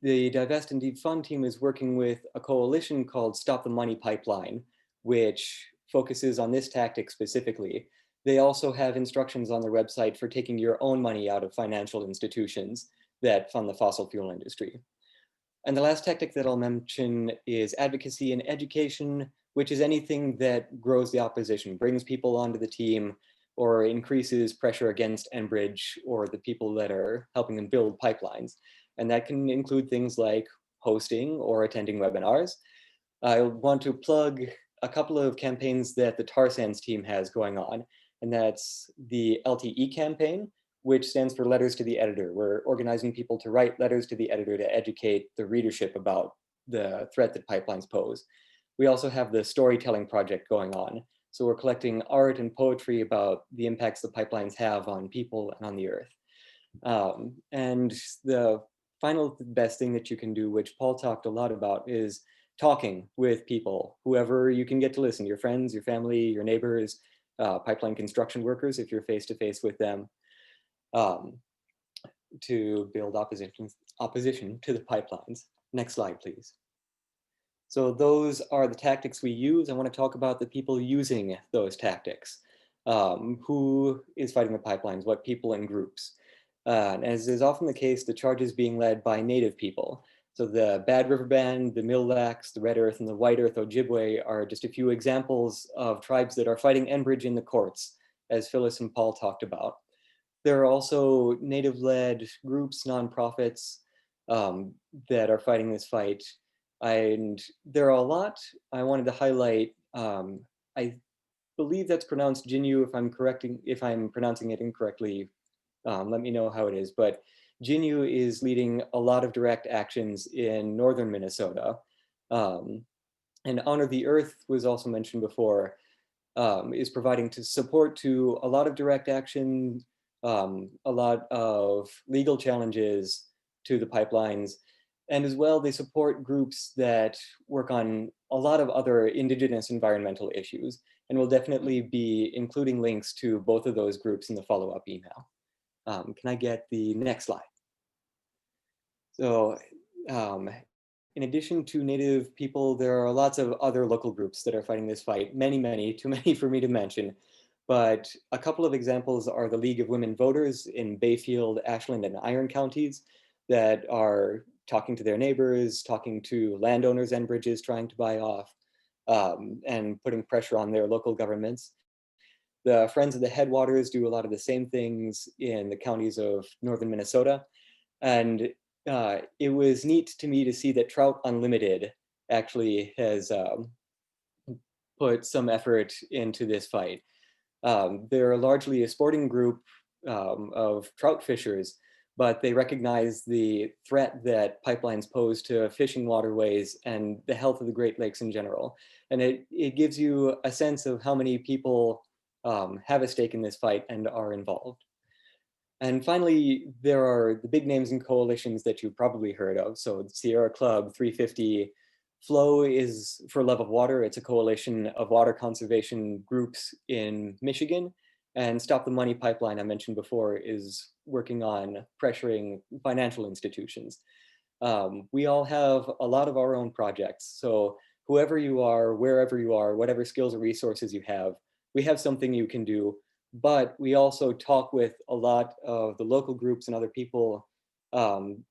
The Divest and Defund team is working with a coalition called Stop the Money Pipeline, which focuses on this tactic specifically. They also have instructions on their website for taking your own money out of financial institutions that fund the fossil fuel industry. And the last tactic that I'll mention is advocacy and education, which is anything that grows the opposition, brings people onto the team, or increases pressure against Enbridge or the people that are helping them build pipelines. And that can include things like hosting or attending webinars. I want to plug a couple of campaigns that the Tar Sands team has going on, and that's the Lte Campaign, which stands for Letters to the Editor. We're organizing people to write letters to the editor to educate the readership about the threat that pipelines pose. We also have the storytelling project going on. So we're collecting art and poetry about the impacts the pipelines have on people and on the earth. And the final best thing that you can do, which Paul talked a lot about, is talking with people, whoever you can get to listen, your friends, your family, your neighbors, pipeline construction workers, if you're face to face with them, to build opposition to the pipelines. Next slide, please. So those are the tactics we use. I want to talk about the people using those tactics. Who is fighting the pipelines? What people and groups? As is often the case, the charge is being led by Native people. So the Bad River Band, the Mille-Lacs, the Red Earth, and the White Earth Ojibwe are just a few examples of tribes that are fighting Enbridge in the courts, as Phyllis and Paul talked about. There are also Native-led groups, nonprofits, that are fighting this fight. And there are a lot. I wanted to highlight, I believe that's pronounced Jinyu. If I'm pronouncing it incorrectly, let me know how it is. But Jinyu is leading a lot of direct actions in northern Minnesota. And Honor the Earth was also mentioned before, is providing support to a lot of direct action, a lot of legal challenges to the pipelines. And as well, they support groups that work on a lot of other indigenous environmental issues. And we'll definitely be including links to both of those groups in the follow-up email. Can I get the next slide? So in addition to Native people, there are lots of other local groups that are fighting this fight. Many, too many for me to mention. But a couple of examples are the League of Women Voters in Bayfield, Ashland, and Iron counties that are talking to their neighbors, talking to landowners Enbridge is trying to buy off, and putting pressure on their local governments. The Friends of the Headwaters do a lot of the same things in the counties of northern Minnesota. And it was neat to me to see that Trout Unlimited actually has put some effort into this fight. They're largely a sporting group of trout fishers, but they recognize the threat that pipelines pose to fishing waterways and the health of the Great Lakes in general. And it gives you a sense of how many people have a stake in this fight and are involved. And finally, there are the big names and coalitions that you've probably heard of. So Sierra Club 350, Flow is for Love of Water. It's a coalition of water conservation groups in Michigan. And Stop the Money Pipeline, I mentioned before, is working on pressuring financial institutions. We all have a lot of our own projects. So whoever you are, wherever you are, whatever skills or resources you have, we have something you can do. But we also talk with a lot of the local groups and other people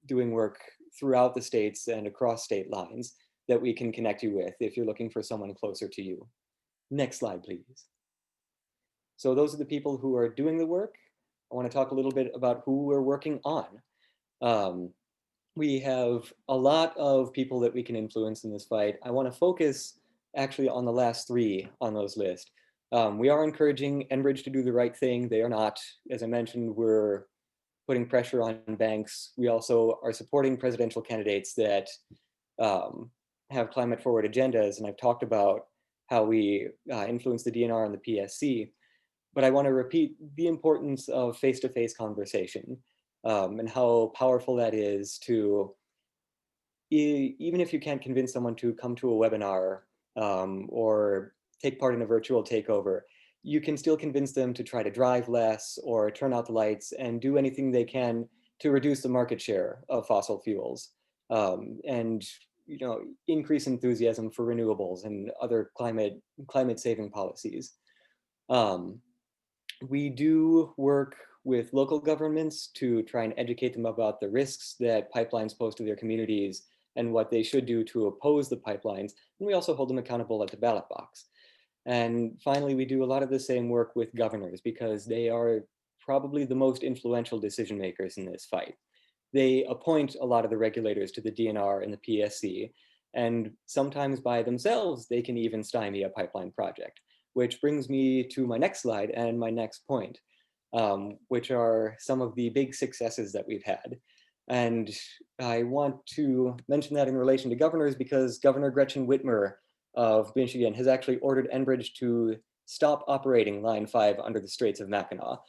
doing work throughout the states and across state lines that we can connect you with if you're looking for someone closer to you. Next slide, please. So those are the people who are doing the work. I want to talk a little bit about who we're working on. We have a lot of people that we can influence in this fight. I want to focus actually on the last three on those lists. We are encouraging Enbridge to do the right thing. They are not. As I mentioned, we're putting pressure on banks. We also are supporting presidential candidates that have climate forward agendas. And I've talked about how we influence the DNR and the PSC. But I want to repeat the importance of face-to-face conversation and how powerful that is to, even if you can't convince someone to come to a webinar or take part in a virtual takeover, you can still convince them to try to drive less or turn out the lights and do anything they can to reduce the market share of fossil fuels and increase enthusiasm for renewables and other climate saving policies. We do work with local governments to try and educate them about the risks that pipelines pose to their communities and what they should do to oppose the pipelines. And we also hold them accountable at the ballot box. And finally, we do a lot of the same work with governors because they are probably the most influential decision makers in this fight. They appoint a lot of the regulators to the DNR and the PSC, and sometimes by themselves, they can even stymie a pipeline project, which brings me to my next slide and my next point, which are some of the big successes that we've had. And I want to mention that in relation to governors because Governor Gretchen Whitmer of Michigan has actually ordered Enbridge to stop operating Line 5 under the Straits of Mackinac.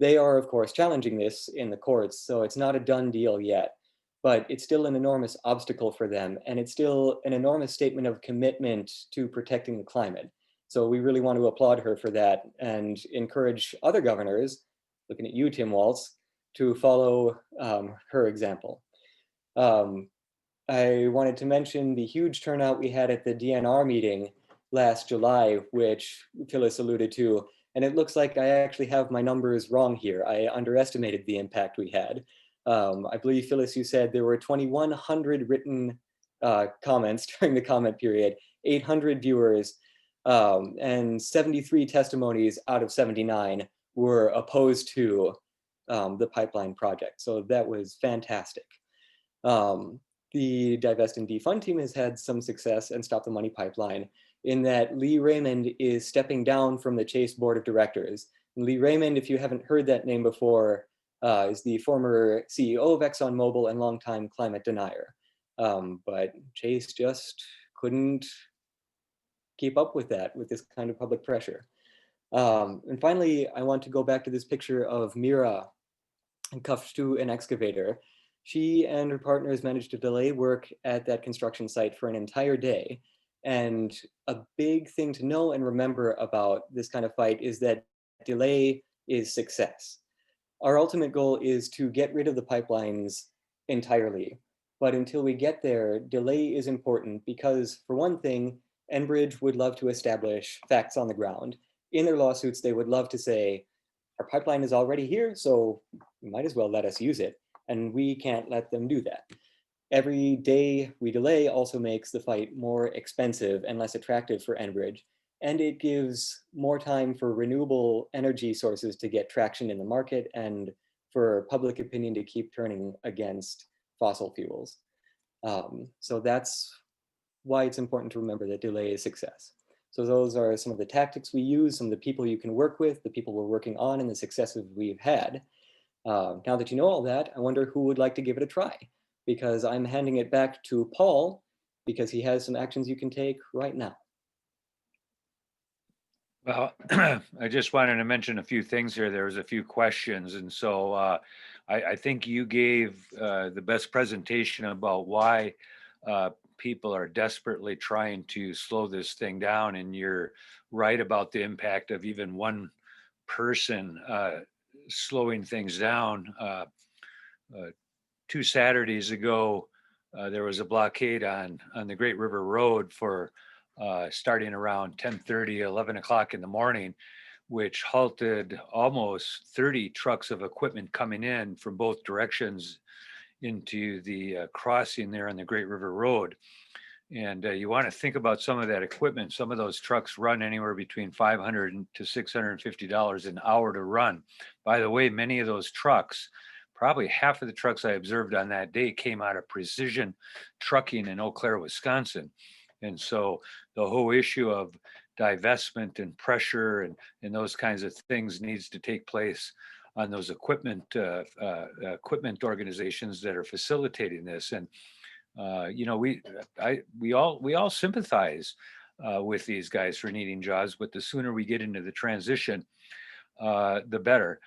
They are, of course, challenging this in the courts, so it's not a done deal yet, but it's still an enormous obstacle for them, and it's still an enormous statement of commitment to protecting the climate. So we really want to applaud her for that and encourage other governors, looking at you, Tim Walz, to follow her example. I wanted to mention the huge turnout we had at the DNR meeting last July, which Phyllis alluded to. And it looks like I actually have my numbers wrong here. I underestimated the impact we had. I believe, Phyllis, you said there were 2,100 written comments during the comment period, 800 viewers, and 73 testimonies out of 79 were opposed to the pipeline project. So that was fantastic. The Divest and Defund team has had some success and Stop the Money pipeline in that Lee Raymond is stepping down from the Chase board of directors. And Lee Raymond, if you haven't heard that name before, is the former CEO of ExxonMobil and longtime climate denier. But Chase just couldn't keep up with that, with this kind of public pressure. And finally, I want to go back to this picture of Mira cuffed to an excavator. She and her partners managed to delay work at that construction site for an entire day. And a big thing to know and remember about this kind of fight is that delay is success. Our ultimate goal is to get rid of the pipelines entirely. But until we get there, delay is important because, for one thing, Enbridge would love to establish facts on the ground. In their lawsuits, they would love to say, our pipeline is already here, so you might as well let us use it. And we can't let them do that. Every day we delay also makes the fight more expensive and less attractive for Enbridge. And it gives more time for renewable energy sources to get traction in the market and for public opinion to keep turning against fossil fuels. So that's why it's important to remember that delay is success. So those are some of the tactics we use, some of the people you can work with, the people we're working on, and the successes we've had. Now that you know all that, I wonder who would like to give it a try, because I'm handing it back to Paul because he has some actions you can take right now. Well, I just wanted to mention a few things here. There was a few questions. And so I think you gave the best presentation about why people are desperately trying to slow this thing down. And you're right about the impact of even one person slowing things down. 2 Saturdays ago, there was a blockade on the Great River Road for starting around 10:30, 11 o'clock in the morning, which halted almost 30 trucks of equipment coming in from both directions into the crossing there on the Great River Road. And you want to think about some of that equipment. Some of those trucks run anywhere between $500 to $650 an hour to run. By the way, many of those trucks, probably half of the trucks I observed on that day came out of Precision Trucking in Eau Claire, Wisconsin. And so the whole issue of divestment and pressure and those kinds of things needs to take place on those equipment organizations that are facilitating this. And you know, we all sympathize with these guys for needing jobs, but the sooner we get into the transition, the better.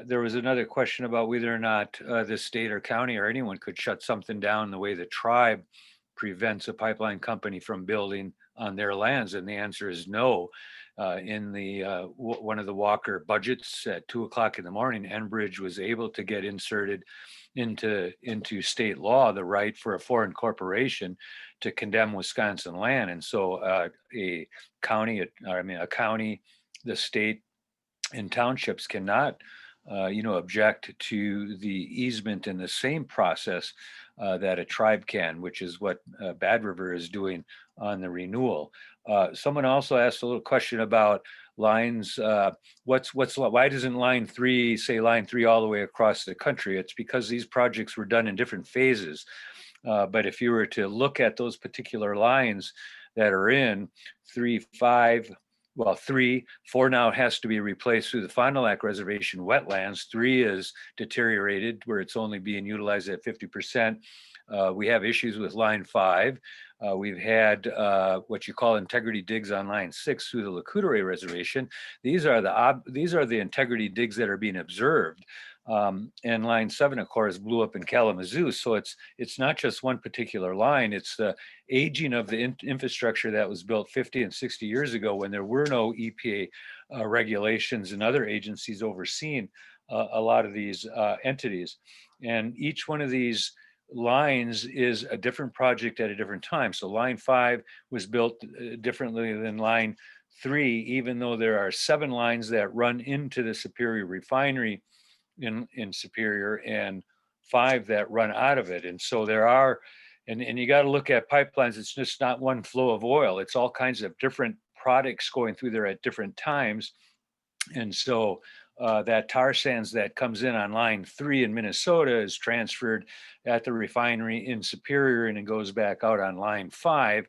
There was another question about whether or not the state or county or anyone could shut something down the way the tribe prevents a pipeline company from building on their lands, and the answer is no. In the one of the Walker budgets at 2 o'clock in the morning, Enbridge was able to get inserted into state law the right for a foreign corporation to condemn Wisconsin land, and so a county, the state, and townships cannot, object to the easement in the same process that a tribe can, which is what Bad River is doing on the renewal. Someone also asked a little question about lines. Why doesn't line 3 say line 3 all the way across the country? It's because these projects were done in different phases. But if you were to look at those particular lines that are in 3, 5, well, 3, 4 now has to be replaced through the Fond du Lac Reservation wetlands. 3 is deteriorated where it's only being utilized at 50%. We have issues with line 5. We've had what you call integrity digs on line 6 through the Lacutere Reservation. These are the integrity digs that are being observed. And line 7, of course, blew up in Kalamazoo. So it's not just one particular line. It's the aging of the infrastructure that was built 50 and 60 years ago when there were no EPA regulations and other agencies overseeing a lot of these entities. And each one of these lines is a different project at a different time. So line 5 was built differently than line 3, even though there are 7 lines that run into the Superior refinery in Superior and 5 that run out of it. And so there are, and you got to look at pipelines. It's just not one flow of oil. It's all kinds of different products going through there at different times. And so that tar sands that comes in on line 3 in Minnesota is transferred at the refinery in Superior and it goes back out on line 5.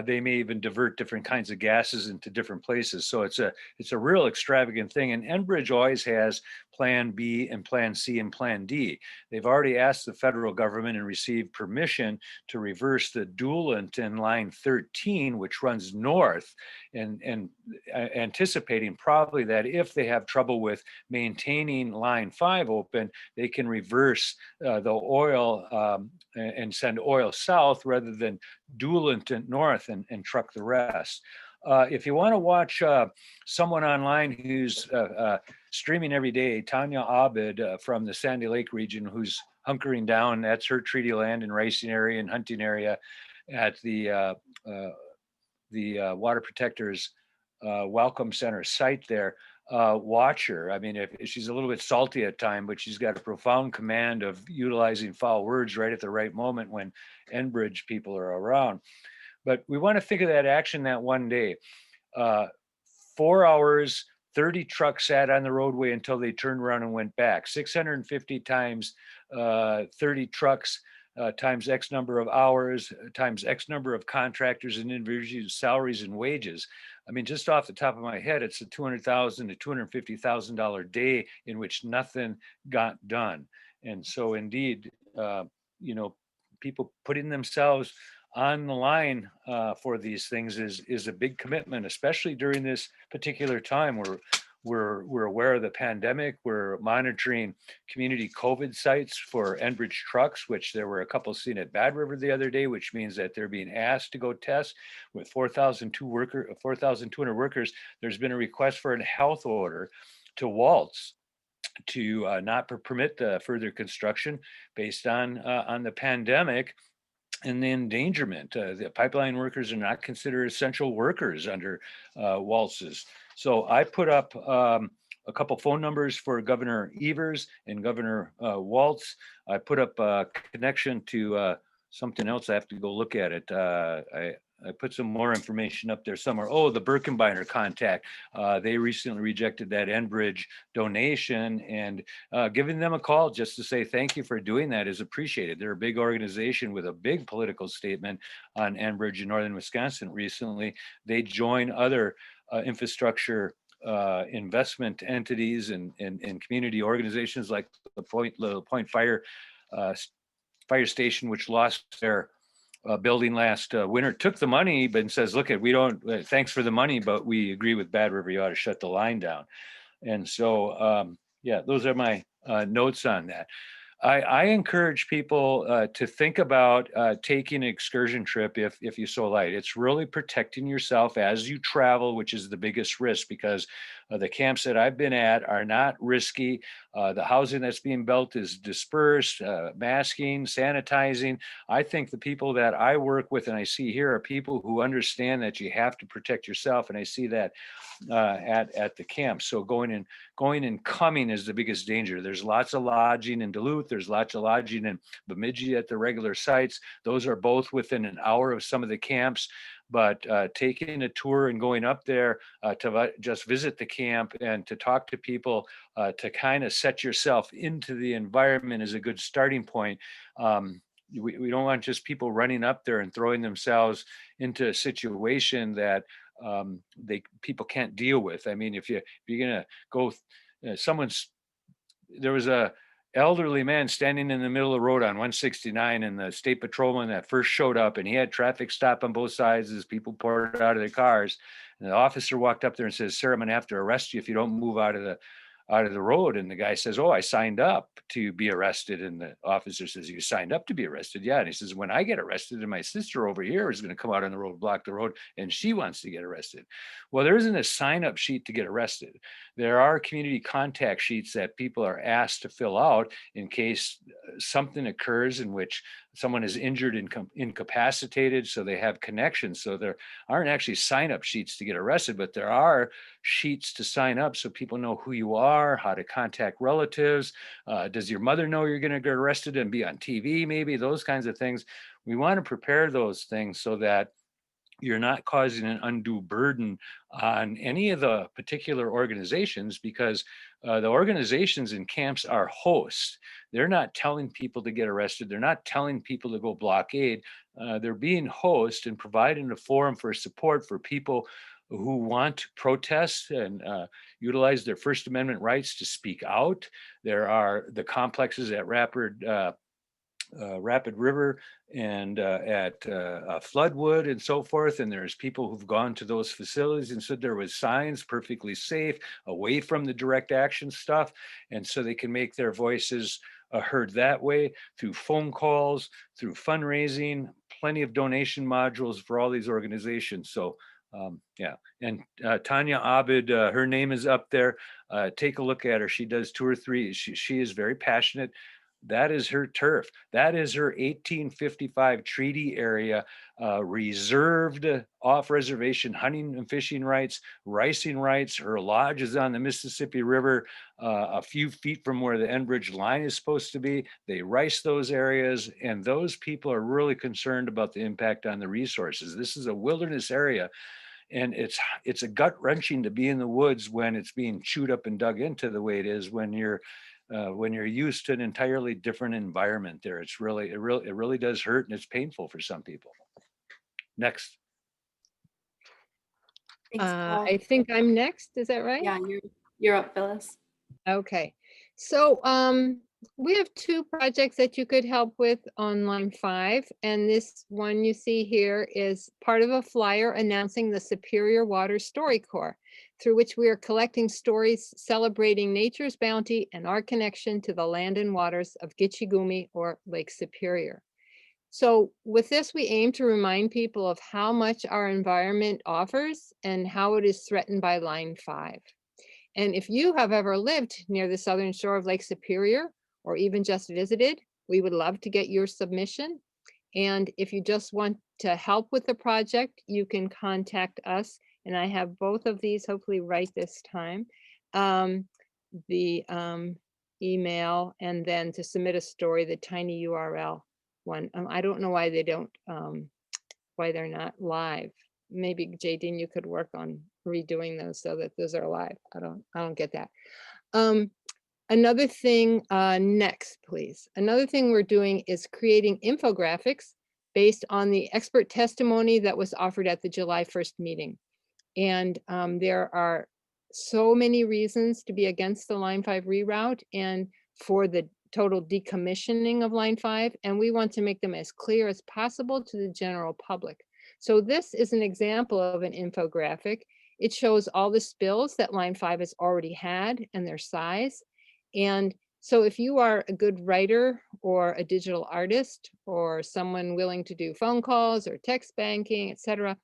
They may even divert different kinds of gases into different places. So it's a real extravagant thing. And Enbridge always has plan B and plan C and plan D. They've already asked the federal government and received permission to reverse the dualant in line 13, which runs north, and anticipating probably that if they have trouble with maintaining line 5 open, they can reverse the oil and send oil south rather than dualant north and truck the rest. If you want to watch someone online who's streaming every day, Tanya Abed from the Sandy Lake region, who's hunkering down, that's her treaty land and racing area and hunting area at the Water Protectors Welcome Center site there. Watch her. I mean, if she's a little bit salty at time, but she's got a profound command of utilizing foul words right at the right moment when Enbridge people are around. But we want to think of that action that one day. 4 hours, 30 trucks sat on the roadway until they turned around and went back. 650 times 30 trucks times X number of hours times X number of contractors and individuals' salaries and wages. I mean, just off the top of my head, it's a $200,000 to $250,000 day in which nothing got done. And so indeed, people putting themselves on the line for these things is a big commitment, especially during this particular time where we're aware of the pandemic. We're monitoring community COVID sites for Enbridge trucks, which there were a couple seen at Bad River the other day, which means that they're being asked to go test with 4,200 workers. There's been a request for a health order to Waltz to not permit the further construction based on the pandemic and the endangerment. The pipeline workers are not considered essential workers under Waltz's. So I put up a couple phone numbers for Governor Evers and Governor Waltz. I put up a connection to something else. I have to go look at it. I put some more information up there somewhere. Oh, the Birkenbeiner contact. They recently rejected that Enbridge donation, and giving them a call just to say thank you for doing that is appreciated. They're a big organization with a big political statement on Enbridge in northern Wisconsin recently. They join other infrastructure investment entities and community organizations like the Point Fire Station, which lost their building last winter, took the money, but says, look, we don't, thanks for the money, but we agree with Bad River, you ought to shut the line down. And so, yeah, those are my notes on that. I encourage people to think about taking an excursion trip if you so like. It's really protecting yourself as you travel, which is the biggest risk, because the camps that I've been at are not risky. The housing that's being built is dispersed, masking, sanitizing. I think the people that I work with and I see here are people who understand that you have to protect yourself, and I see that at the camp. So going and coming is the biggest danger. There's lots of lodging in Duluth. There's lots of lodging in Bemidji at the regular sites. Those are both within an hour of some of the camps. But taking a tour and going up there to just visit the camp and to talk to people to kind of set yourself into the environment is a good starting point. We don't want just people running up there and throwing themselves into a situation that people can't deal with. I mean, if you're gonna go, there was a elderly man standing in the middle of the road on 169, and the state patrolman that first showed up, and he had traffic stop on both sides as people poured out of their cars. And the officer walked up there and says, "Sir, I'm gonna have to arrest you if you don't move out of the road." And the guy says, "Oh, I signed up to be arrested." And the officer says, "You signed up to be arrested?" "Yeah." And he says, "When I get arrested and my sister over here is going to come out on the road, block the road, and she wants to get arrested." Well, there isn't a sign up sheet to get arrested. There are community contact sheets that people are asked to fill out in case something occurs in which someone is injured and incapacitated, so they have connections. So there aren't actually sign up sheets to get arrested, but there are sheets to sign up so people know who you are, how to contact relatives. Does your mother know you're going to get arrested and be on TV? Maybe those kinds of things. We want to prepare those things so that you're not causing an undue burden on any of the particular organizations, because the organizations in camps are hosts. They're not telling people to get arrested. They're not telling people to go blockade. They're being hosts and providing a forum for support for people who want to protest and utilize their First Amendment rights to speak out. There are the complexes at Rapid River and at Floodwood and so forth. And there's people who've gone to those facilities and said there was signs perfectly safe, away from the direct action stuff. And so they can make their voices heard that way, through phone calls, through fundraising, plenty of donation modules for all these organizations. So yeah, and Tanya Abid, her name is up there. Take a look at her. She does 2 or 3. She is very passionate. That is her turf. That is her 1855 treaty area, reserved off-reservation hunting and fishing rights, ricing rights. Her lodge is on the Mississippi River, a few feet from where the Enbridge line is supposed to be. They rice those areas, and those people are really concerned about the impact on the resources. This is a wilderness area, and it's a gut-wrenching to be in the woods when it's being chewed up and dug into the way it is when you're used to an entirely different environment there. It really does hurt, and it's painful for some people. Next. Thanks, Paul. I think I'm next. Is that right? Yeah, you're up, Phyllis. Okay. So we have 2 projects that you could help with on line 5. And this one you see here is part of a flyer announcing the Superior Water Story Corps, through which we are collecting stories celebrating nature's bounty and our connection to the land and waters of Gitche Gumee or Lake Superior. So with this, we aim to remind people of how much our environment offers and how it is threatened by line 5. And if you have ever lived near the southern shore of Lake Superior, or even just visited, we would love to get your submission. And if you just want to help with the project, you can contact us. And I have both of these hopefully right this time. The email, and then to submit a story, the tiny URL one. I don't know why they don't, why they're not live. Maybe Jadine, you could work on redoing those so that those are live. I don't get that. Another thing, next, please. Another thing we're doing is creating infographics based on the expert testimony that was offered at the July 1st meeting. And there are so many reasons to be against the line 5 reroute and for the total decommissioning of line 5. And we want to make them as clear as possible to the general public. So this is an example of an infographic. It shows all the spills that line 5 has already had and their size. And so if you are a good writer or a digital artist or someone willing to do phone calls or text banking, etc.,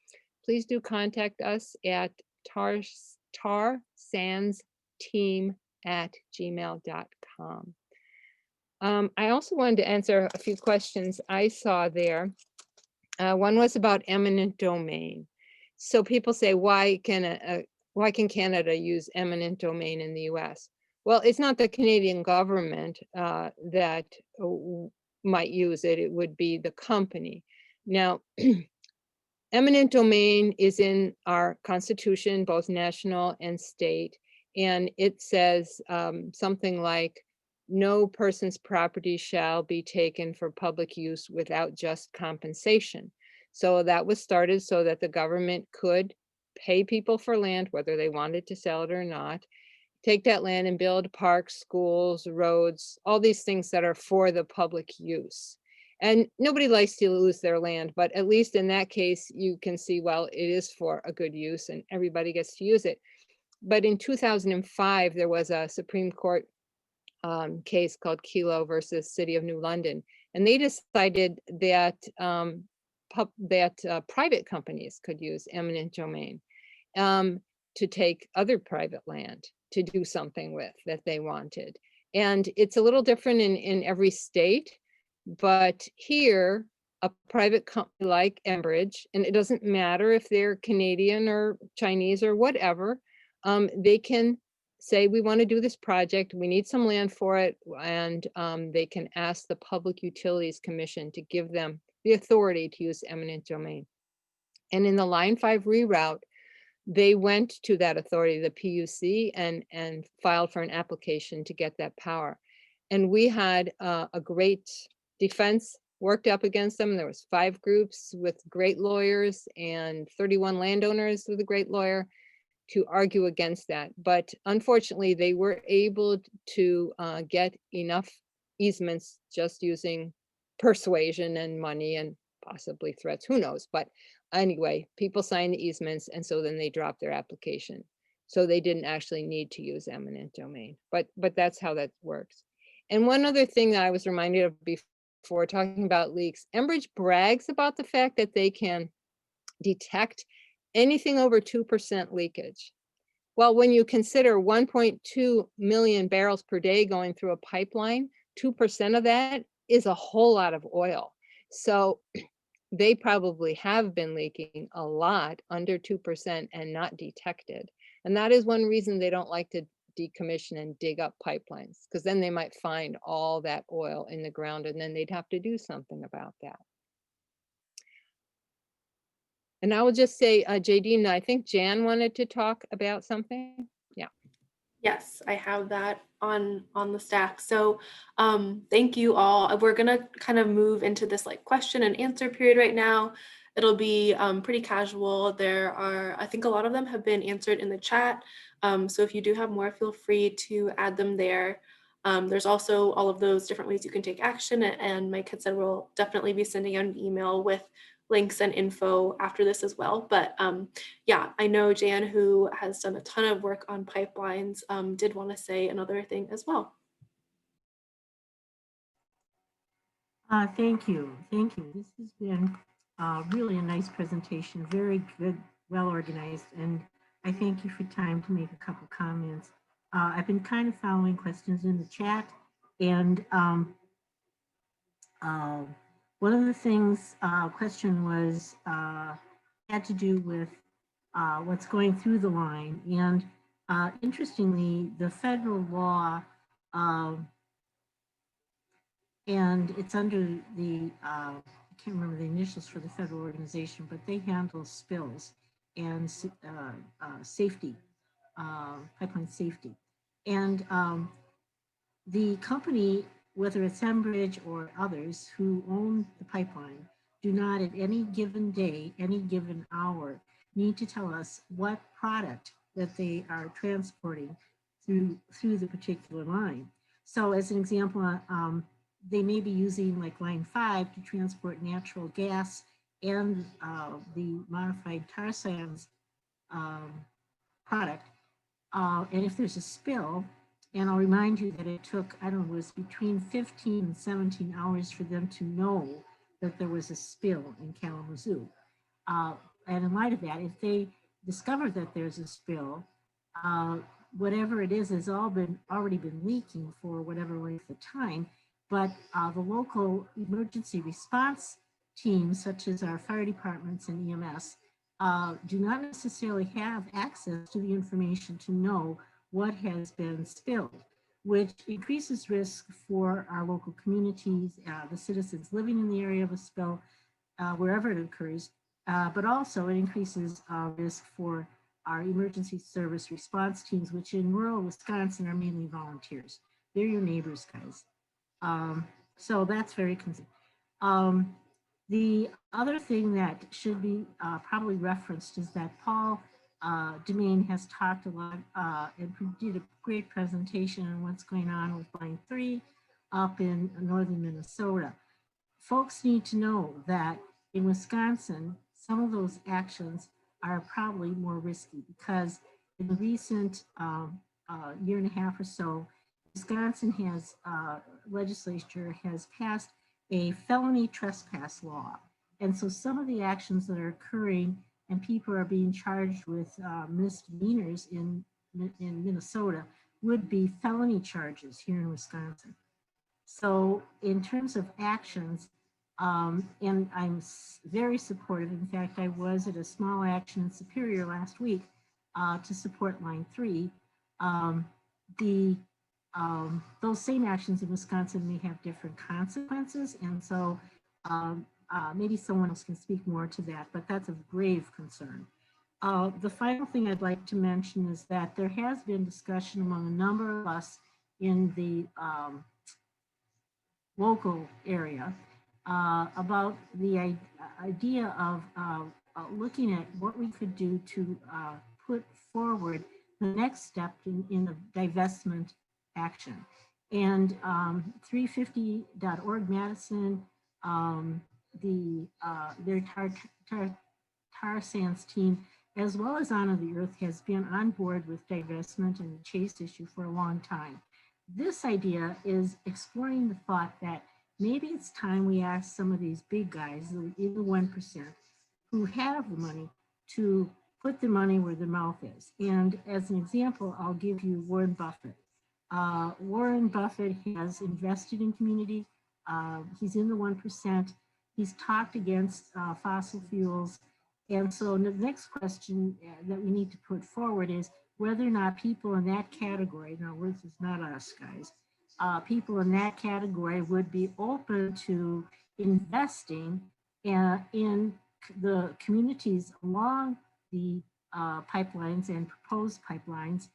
please do contact us at tarsandsteam@gmail.com. I also wanted to answer a few questions I saw there. One was about eminent domain. So people say, why can Canada use eminent domain in the US? Well, it's not the Canadian government that might use it. It would be the company. Now, eminent domain is in our Constitution, both national and state, and it says something like, no person's property shall be taken for public use without just compensation. So that was started so that the government could pay people for land, whether they wanted to sell it or not, take that land and build parks, schools, roads, all these things that are for the public use. And nobody likes to lose their land, but at least in that case, you can see, well, it is for a good use and everybody gets to use it. But in 2005, there was a Supreme Court case called Kelo versus City of New London. And they decided that private companies could use eminent domain to take other private land to do something with that they wanted. And it's a little different in every state, but here, a private company like Enbridge, and it doesn't matter if they're Canadian or Chinese or whatever, they can say, we want to do this project, we need some land for it, and they can ask the Public Utilities Commission to give them the authority to use eminent domain. And in the Line 5 reroute, they went to that authority, the PUC, and filed for an application to get that power. And we had a great defense worked up against them. There was 5 groups with great lawyers and 31 landowners with a great lawyer to argue against that. But unfortunately, they were able to get enough easements just using persuasion and money and possibly threats, who knows? But anyway, people signed the easements, and so then they dropped their application. So they didn't actually need to use eminent domain, but that's how that works. And one other thing that I was reminded of before talking about leaks, Enbridge brags about the fact that they can detect anything over 2% leakage. Well, when you consider 1.2 million barrels per day going through a pipeline, 2% of that is a whole lot of oil. So they probably have been leaking a lot under 2% and not detected. And that is one reason they don't like to decommission and dig up pipelines, because then they might find all that oil in the ground and then they'd have to do something about that. And I will just say, JD, I think Jan wanted to talk about something. Yeah. Yes, I have that on the stack. So thank you all. We're gonna kind of move into this like question and answer period right now. It'll be pretty casual. There are, I think a lot of them have been answered in the chat. So if you do have more, feel free to add them there. There's also all of those different ways you can take action, and Mike had said we'll definitely be sending out an email with links and info after this as well. But yeah, I know Jan, who has done a ton of work on pipelines, did want to say another thing as well. Thank you. Thank you. This has been really a nice presentation, very good, well organized, and I thank you for time to make a couple comments. I've been kind of following questions in the chat, and one of the things, question was, had to do with what's going through the line. And interestingly, the federal law, and it's under the, I can't remember the initials for the federal organization, but they handle spills and safety, pipeline safety. And the company, whether it's Enbridge or others who own the pipeline, do not at any given day, any given hour, need to tell us what product that they are transporting through the particular line. So as an example, they may be using like line 5 to transport natural gas and the modified tar sands product. And if there's a spill, and I'll remind you that it took, I don't know, it was between 15 and 17 hours for them to know that there was a spill in Kalamazoo. And in light of that, if they discover that there's a spill, whatever it is has already been leaking for whatever length of time. But the local emergency response teams, such as our fire departments and EMS, do not necessarily have access to the information to know what has been spilled, which increases risk for our local communities, the citizens living in the area of a spill, wherever it occurs, but also it increases risk for our emergency service response teams, which in rural Wisconsin are mainly volunteers. They're your neighbors, guys. So that's very concerned. The other thing that should be probably referenced is that Paul Domain has talked a lot and did a great presentation on what's going on with Line 3 up in northern Minnesota. Folks need to know that in Wisconsin, some of those actions are probably more risky because in the recent year and a half or so, Wisconsin has legislature has passed a felony trespass law. And so some of the actions that are occurring and people are being charged with misdemeanors in Minnesota would be felony charges here in Wisconsin. So in terms of actions, and I'm very supportive. In fact, I was at a small action in Superior last week to support Line 3. Those same actions in Wisconsin may have different consequences. And so maybe someone else can speak more to that, but that's of grave concern. The final thing I'd like to mention is that there has been discussion among a number of us in the local area about the idea of looking at what we could do to put forward the next step in the divestment action. And 350.org Madison, their Tar Sands team, as well as Honor the Earth, has been on board with divestment and the Chase issue for a long time. This idea is exploring the thought that maybe it's time we ask some of these big guys, in the 1%, who have the money to put the money where their mouth is. And as an example, I'll give you Warren Buffett. Warren Buffett has invested in community. He's in the 1%. He's talked against fossil fuels. And so the next question that we need to put forward is whether or not people in that category, now this is not us guys, people in that category would be open to investing in the communities along the pipelines and proposed pipelines.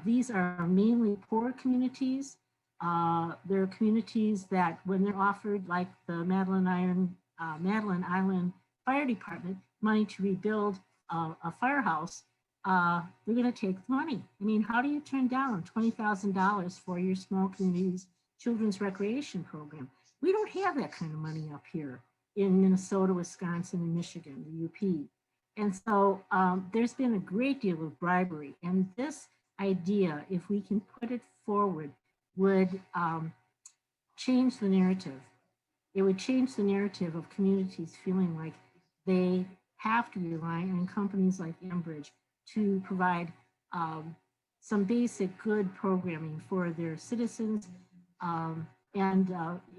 These are mainly poor communities. They're communities that when they're offered, like the Madeline Island Fire Department, money to rebuild a firehouse, they're going to take the money. I mean, how do you turn down $20,000 for your small community's children's recreation program? We don't have that kind of money up here in Minnesota, Wisconsin, and Michigan, the UP. And so there's been a great deal of bribery. And this idea, if we can put it forward, would change the narrative. It would change the narrative of communities feeling like they have to rely on companies like Enbridge to provide some basic good programming for their citizens, and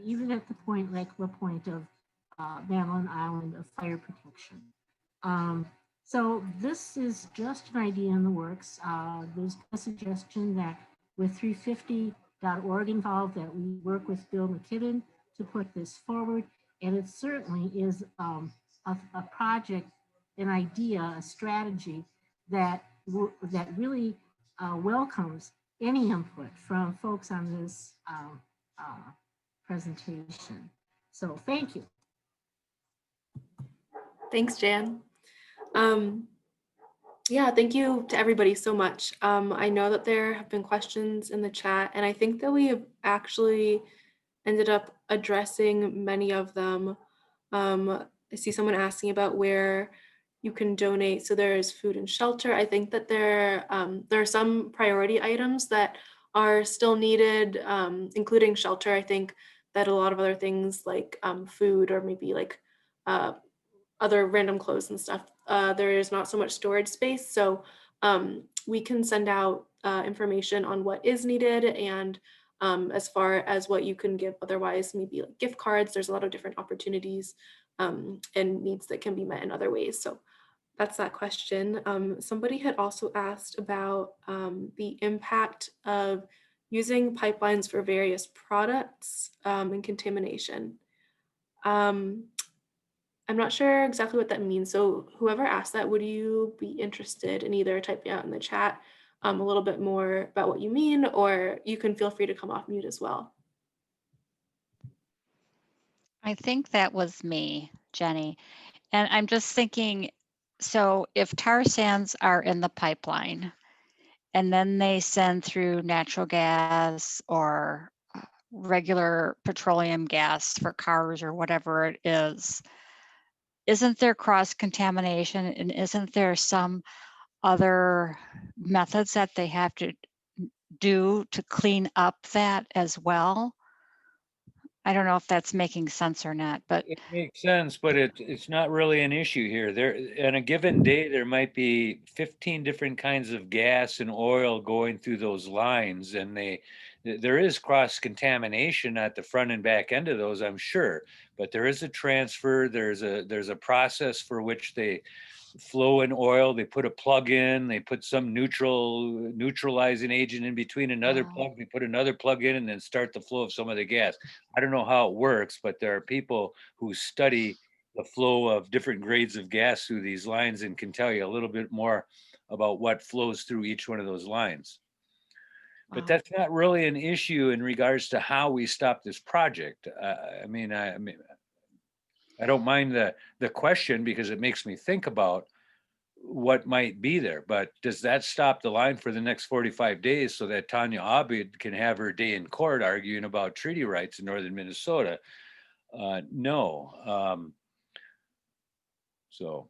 even at the point, like the point of Madeline Island, of fire protection. So this is just an idea in the works. There's a suggestion that with 350.org involved, that we work with Bill McKibben to put this forward. And it certainly is a project, an idea, a strategy that really welcomes any input from folks on this presentation. So thank you. Thanks, Jan. Yeah, thank you to everybody so much. I know that there have been questions in the chat, and I think that we have actually ended up addressing many of them. I see someone asking about where you can donate. So there's food and shelter. I think that there are some priority items that are still needed, including shelter. I think that a lot of other things like food, or maybe like other random clothes and stuff, there is not so much storage space. So we can send out information on what is needed, and as far as what you can give otherwise, maybe like gift cards. There's a lot of different opportunities and needs that can be met in other ways. So that's that question. Somebody had also asked about the impact of using pipelines for various products and contamination. I'm not sure exactly what that means. So whoever asked that, would you be interested in either typing out in the chat a little bit more about what you mean, or you can feel free to come off mute as well. I think that was me, Jenny. And I'm just thinking, So if tar sands are in the pipeline and then they send through natural gas or regular petroleum gas for cars or whatever it is, isn't there cross contamination, and isn't there some other methods that they have to do to clean up that as well? I don't know if that's making sense or not, but It makes sense, but it's not really an issue here. There, on a given day, there might be 15 different kinds of gas and oil going through those lines, and there is cross contamination at the front and back end of those, I'm sure. But there is a transfer. There's a process for which they flow in oil. They put a plug in. They put some neutralizing agent in between another Wow. plug. They put another plug in, and then start the flow of some of the gas. I don't know how it works, but there are people who study the flow of different grades of gas through these lines and can tell you a little bit more about what flows through each one of those lines. But Wow. that's not really an issue in regards to how we stop this project. I mean, I don't mind the question because it makes me think about what might be there. But does that stop the line for the next 45 days so that Tanya Abid can have her day in court arguing about treaty rights in northern Minnesota? No. So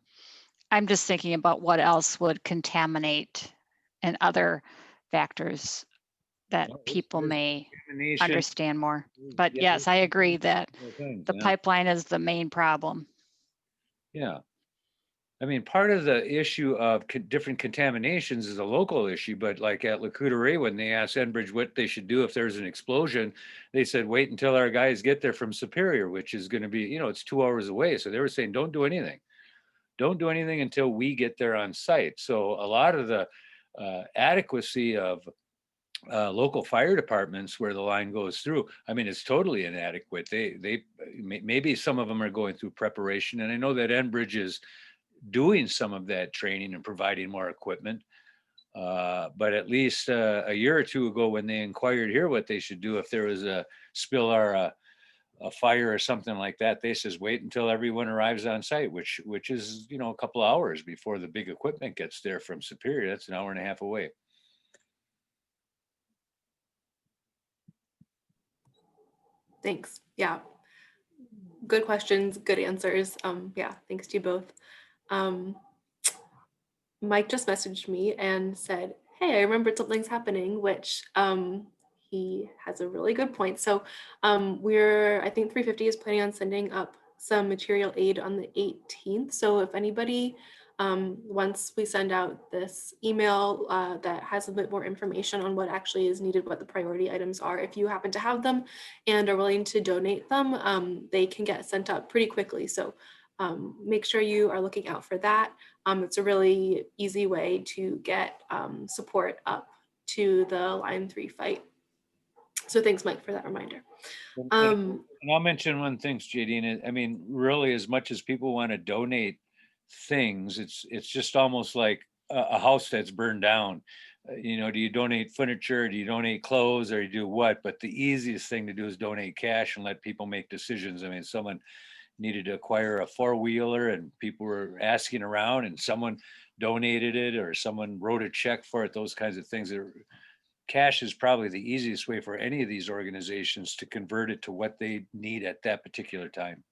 I'm just thinking about what else would contaminate and other factors that people there's may contamination, understand more. But yeah, yes, I agree that things, the yeah. pipeline is the main problem. Yeah. I mean, part of the issue of different contaminations is a local issue, but like at Lac-Courte, when they asked Enbridge what they should do if there's an explosion, they said, wait until our guys get there from Superior, which is going to be, it's 2 hours away. So they were saying, don't do anything. Don't do anything until we get there on site. So a lot of the adequacy of local fire departments where the line goes through, I mean, it's totally inadequate. Maybe some of them are going through preparation. And I know that Enbridge is doing some of that training and providing more equipment. But at least a year or two ago, when they inquired here what they should do if there was a spill or a fire or something like that, they says wait until everyone arrives on site, which is a couple of hours before the big equipment gets there from Superior. That's an hour and a half away. Thanks. Yeah. Good questions, good answers. Yeah, thanks to you both. Mike just messaged me and said, hey, I remembered something's happening, which he has a really good point. So I think 350 is planning on sending up some material aid on the 18th. So if anybody, once we send out this email that has a bit more information on what actually is needed, what the priority items are, if you happen to have them and are willing to donate them, they can get sent up pretty quickly. So make sure you are looking out for that. It's a really easy way to get support up to the Line 3 fight. So thanks, Mike, for that reminder. And I'll mention one thing, JD. I mean, really, as much as people want to donate things, it's just almost like a house that's burned down. Do you donate furniture? Do you donate clothes, or you do what? But the easiest thing to do is donate cash and let people make decisions. I mean, someone needed to acquire a four-wheeler and people were asking around and someone donated it or someone wrote a check for it, those kinds of things. Cash is probably the easiest way for any of these organizations to convert it to what they need at that particular time.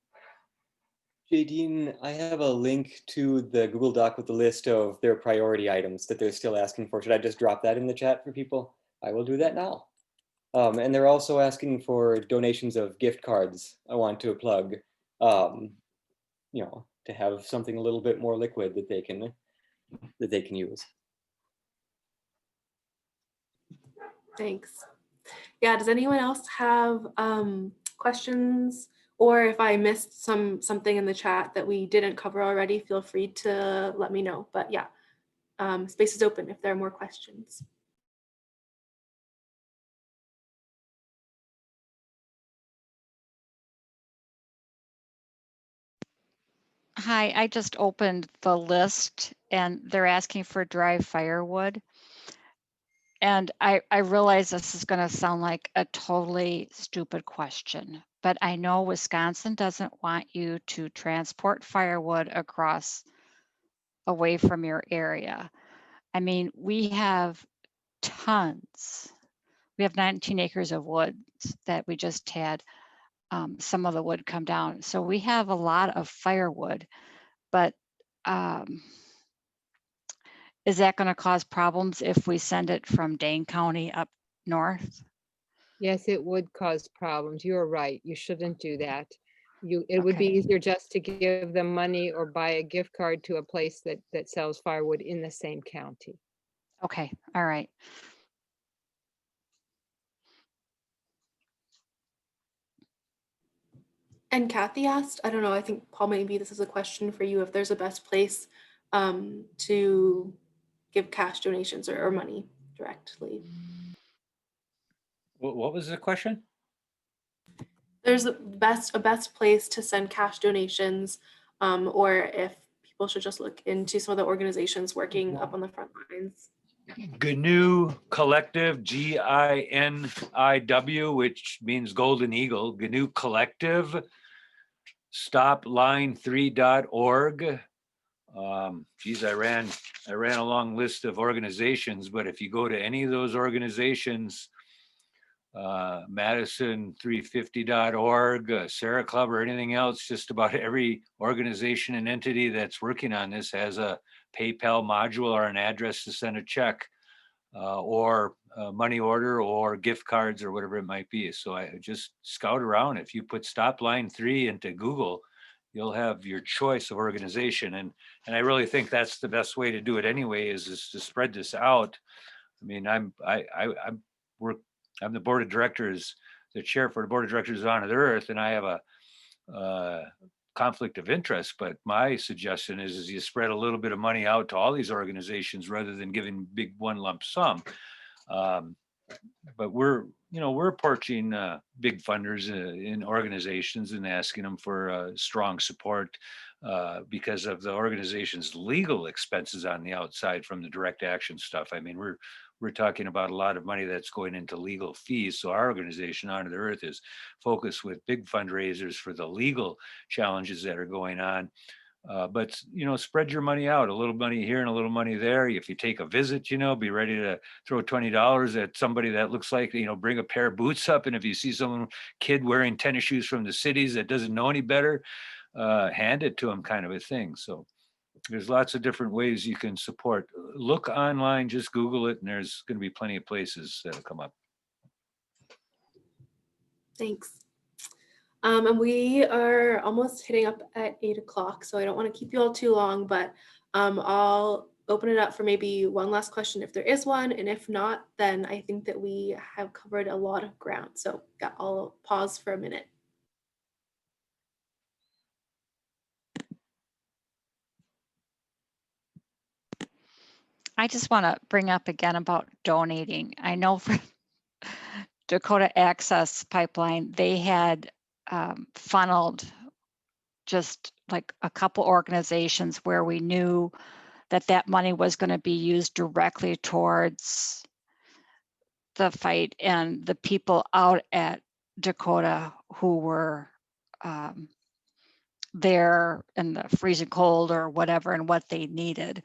Jadine, I have a link to the Google Doc with the list of their priority items that they're still asking for. Should I just drop that in the chat for people? I will do that now. And they're also asking for donations of gift cards. I want to plug, to have something a little bit more liquid that they can use. Thanks. Yeah, does anyone else have questions? Or if I missed something in the chat that we didn't cover already, feel free to let me know. But yeah, space is open if there are more questions. Hi, I just opened the list and they're asking for dry firewood. And I realize this is going to sound like a totally stupid question, but I know Wisconsin doesn't want you to transport firewood across away from your area. I mean, we have tons. We have 19 acres of woods that we just had some of the wood come down. So we have a lot of firewood, but is that going to cause problems if we send it from Dane County up north? Yes, it would cause problems. You're right. You shouldn't do that. It would be Okay. easier just to give them money or buy a gift card to a place that sells firewood in the same county. Okay, all right. And Kathy asked, I don't know, I think Paul, maybe this is a question for you, if there's a best place to give cash donations or money directly. What was the question? There's a best place to send cash donations, or if people should just look into some of the organizations working up on the front lines. GNU Collective, GINIW, which means Golden Eagle, GNU Collective, stopline3.org. Geez, I ran a long list of organizations, but if you go to any of those organizations, Madison350.org, Sarah Club, or anything else, just about every organization and entity that's working on this has a PayPal module or an address to send a check, or a money order or gift cards or whatever it might be. So I just scout around. If you put Stop Line 3 into Google, you'll have your choice of organization. And I really think that's the best way to do it anyway, is to spread this out. I mean, I'm the board of directors, the chair for the board of directors of On the Earth, and I have a conflict of interest. But my suggestion is you spread a little bit of money out to all these organizations rather than giving big one lump sum. But we're approaching big funders in organizations and asking them for strong support because of the organization's legal expenses on the outside from the direct action stuff. I mean, we're talking about a lot of money that's going into legal fees. So our organization, On the Earth, is focused with big fundraisers for the legal challenges that are going on. But spread your money out, a little money here and a little money there. If you take a visit, be ready to throw $20 at somebody that looks like, bring a pair of boots up. And if you see some kid wearing tennis shoes from the cities that doesn't know any better, hand it to them, kind of a thing. So there's lots of different ways you can support. Look online, just Google it, and there's going to be plenty of places that'll come up. Thanks. And we are almost hitting up at 8 o'clock, so I don't want to keep you all too long, but I'll open it up for maybe one last question if there is one, and if not, then I think that we have covered a lot of ground. So yeah, I'll pause for a minute. I just want to bring up again about donating. I know for Dakota Access Pipeline, they had funneled just like a couple organizations where we knew that money was going to be used directly towards the fight, and the people out at Dakota who were there in the freezing cold or whatever and what they needed.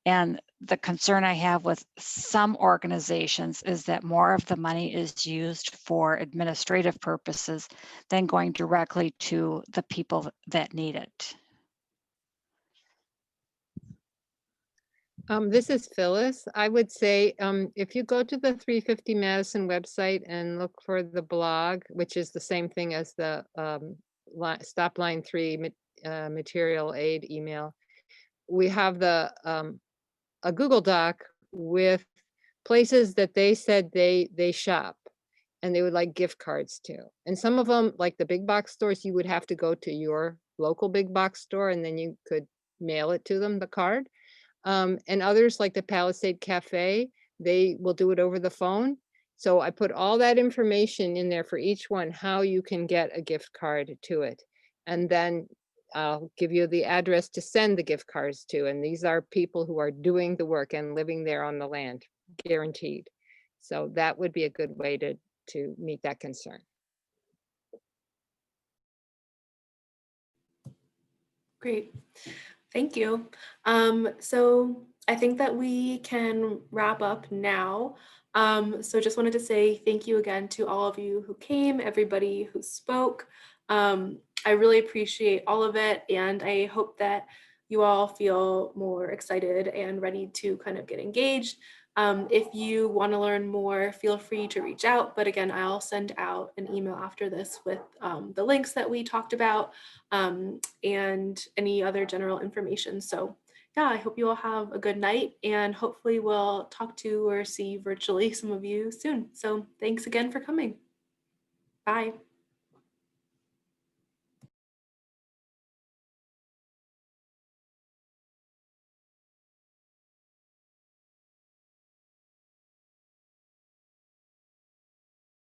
And the concern I have with some organizations is that more of the money is used for administrative purposes than going directly to the people that need it. This is Phyllis. I would say if you go to the 350 Madison website and look for the blog, which is the same thing as the Stop Line 3 material aid email, we have the a Google Doc with places that they said they shop and they would like gift cards to. And some of them, like the big box stores, you would have to go to your local big box store and then you could mail it to them, the card. And others like the Palisade Cafe, they will do it over the phone. So I put all that information in there for each one, how you can get a gift card to it. And then I'll give you the address to send the gift cards to. And these are people who are doing the work and living there on the land, guaranteed. So that would be a good way to meet that concern. Great. Thank you. So I think that we can wrap up now. So just wanted to say thank you again to all of you who came, everybody who spoke. I really appreciate all of it, and I hope that you all feel more excited and ready to kind of get engaged. If you want to learn more, feel free to reach out. But again, I'll send out an email after this with the links that we talked about and any other general information. So yeah, I hope you all have a good night, and hopefully we'll talk to or see virtually some of you soon. So thanks again for coming. Bye.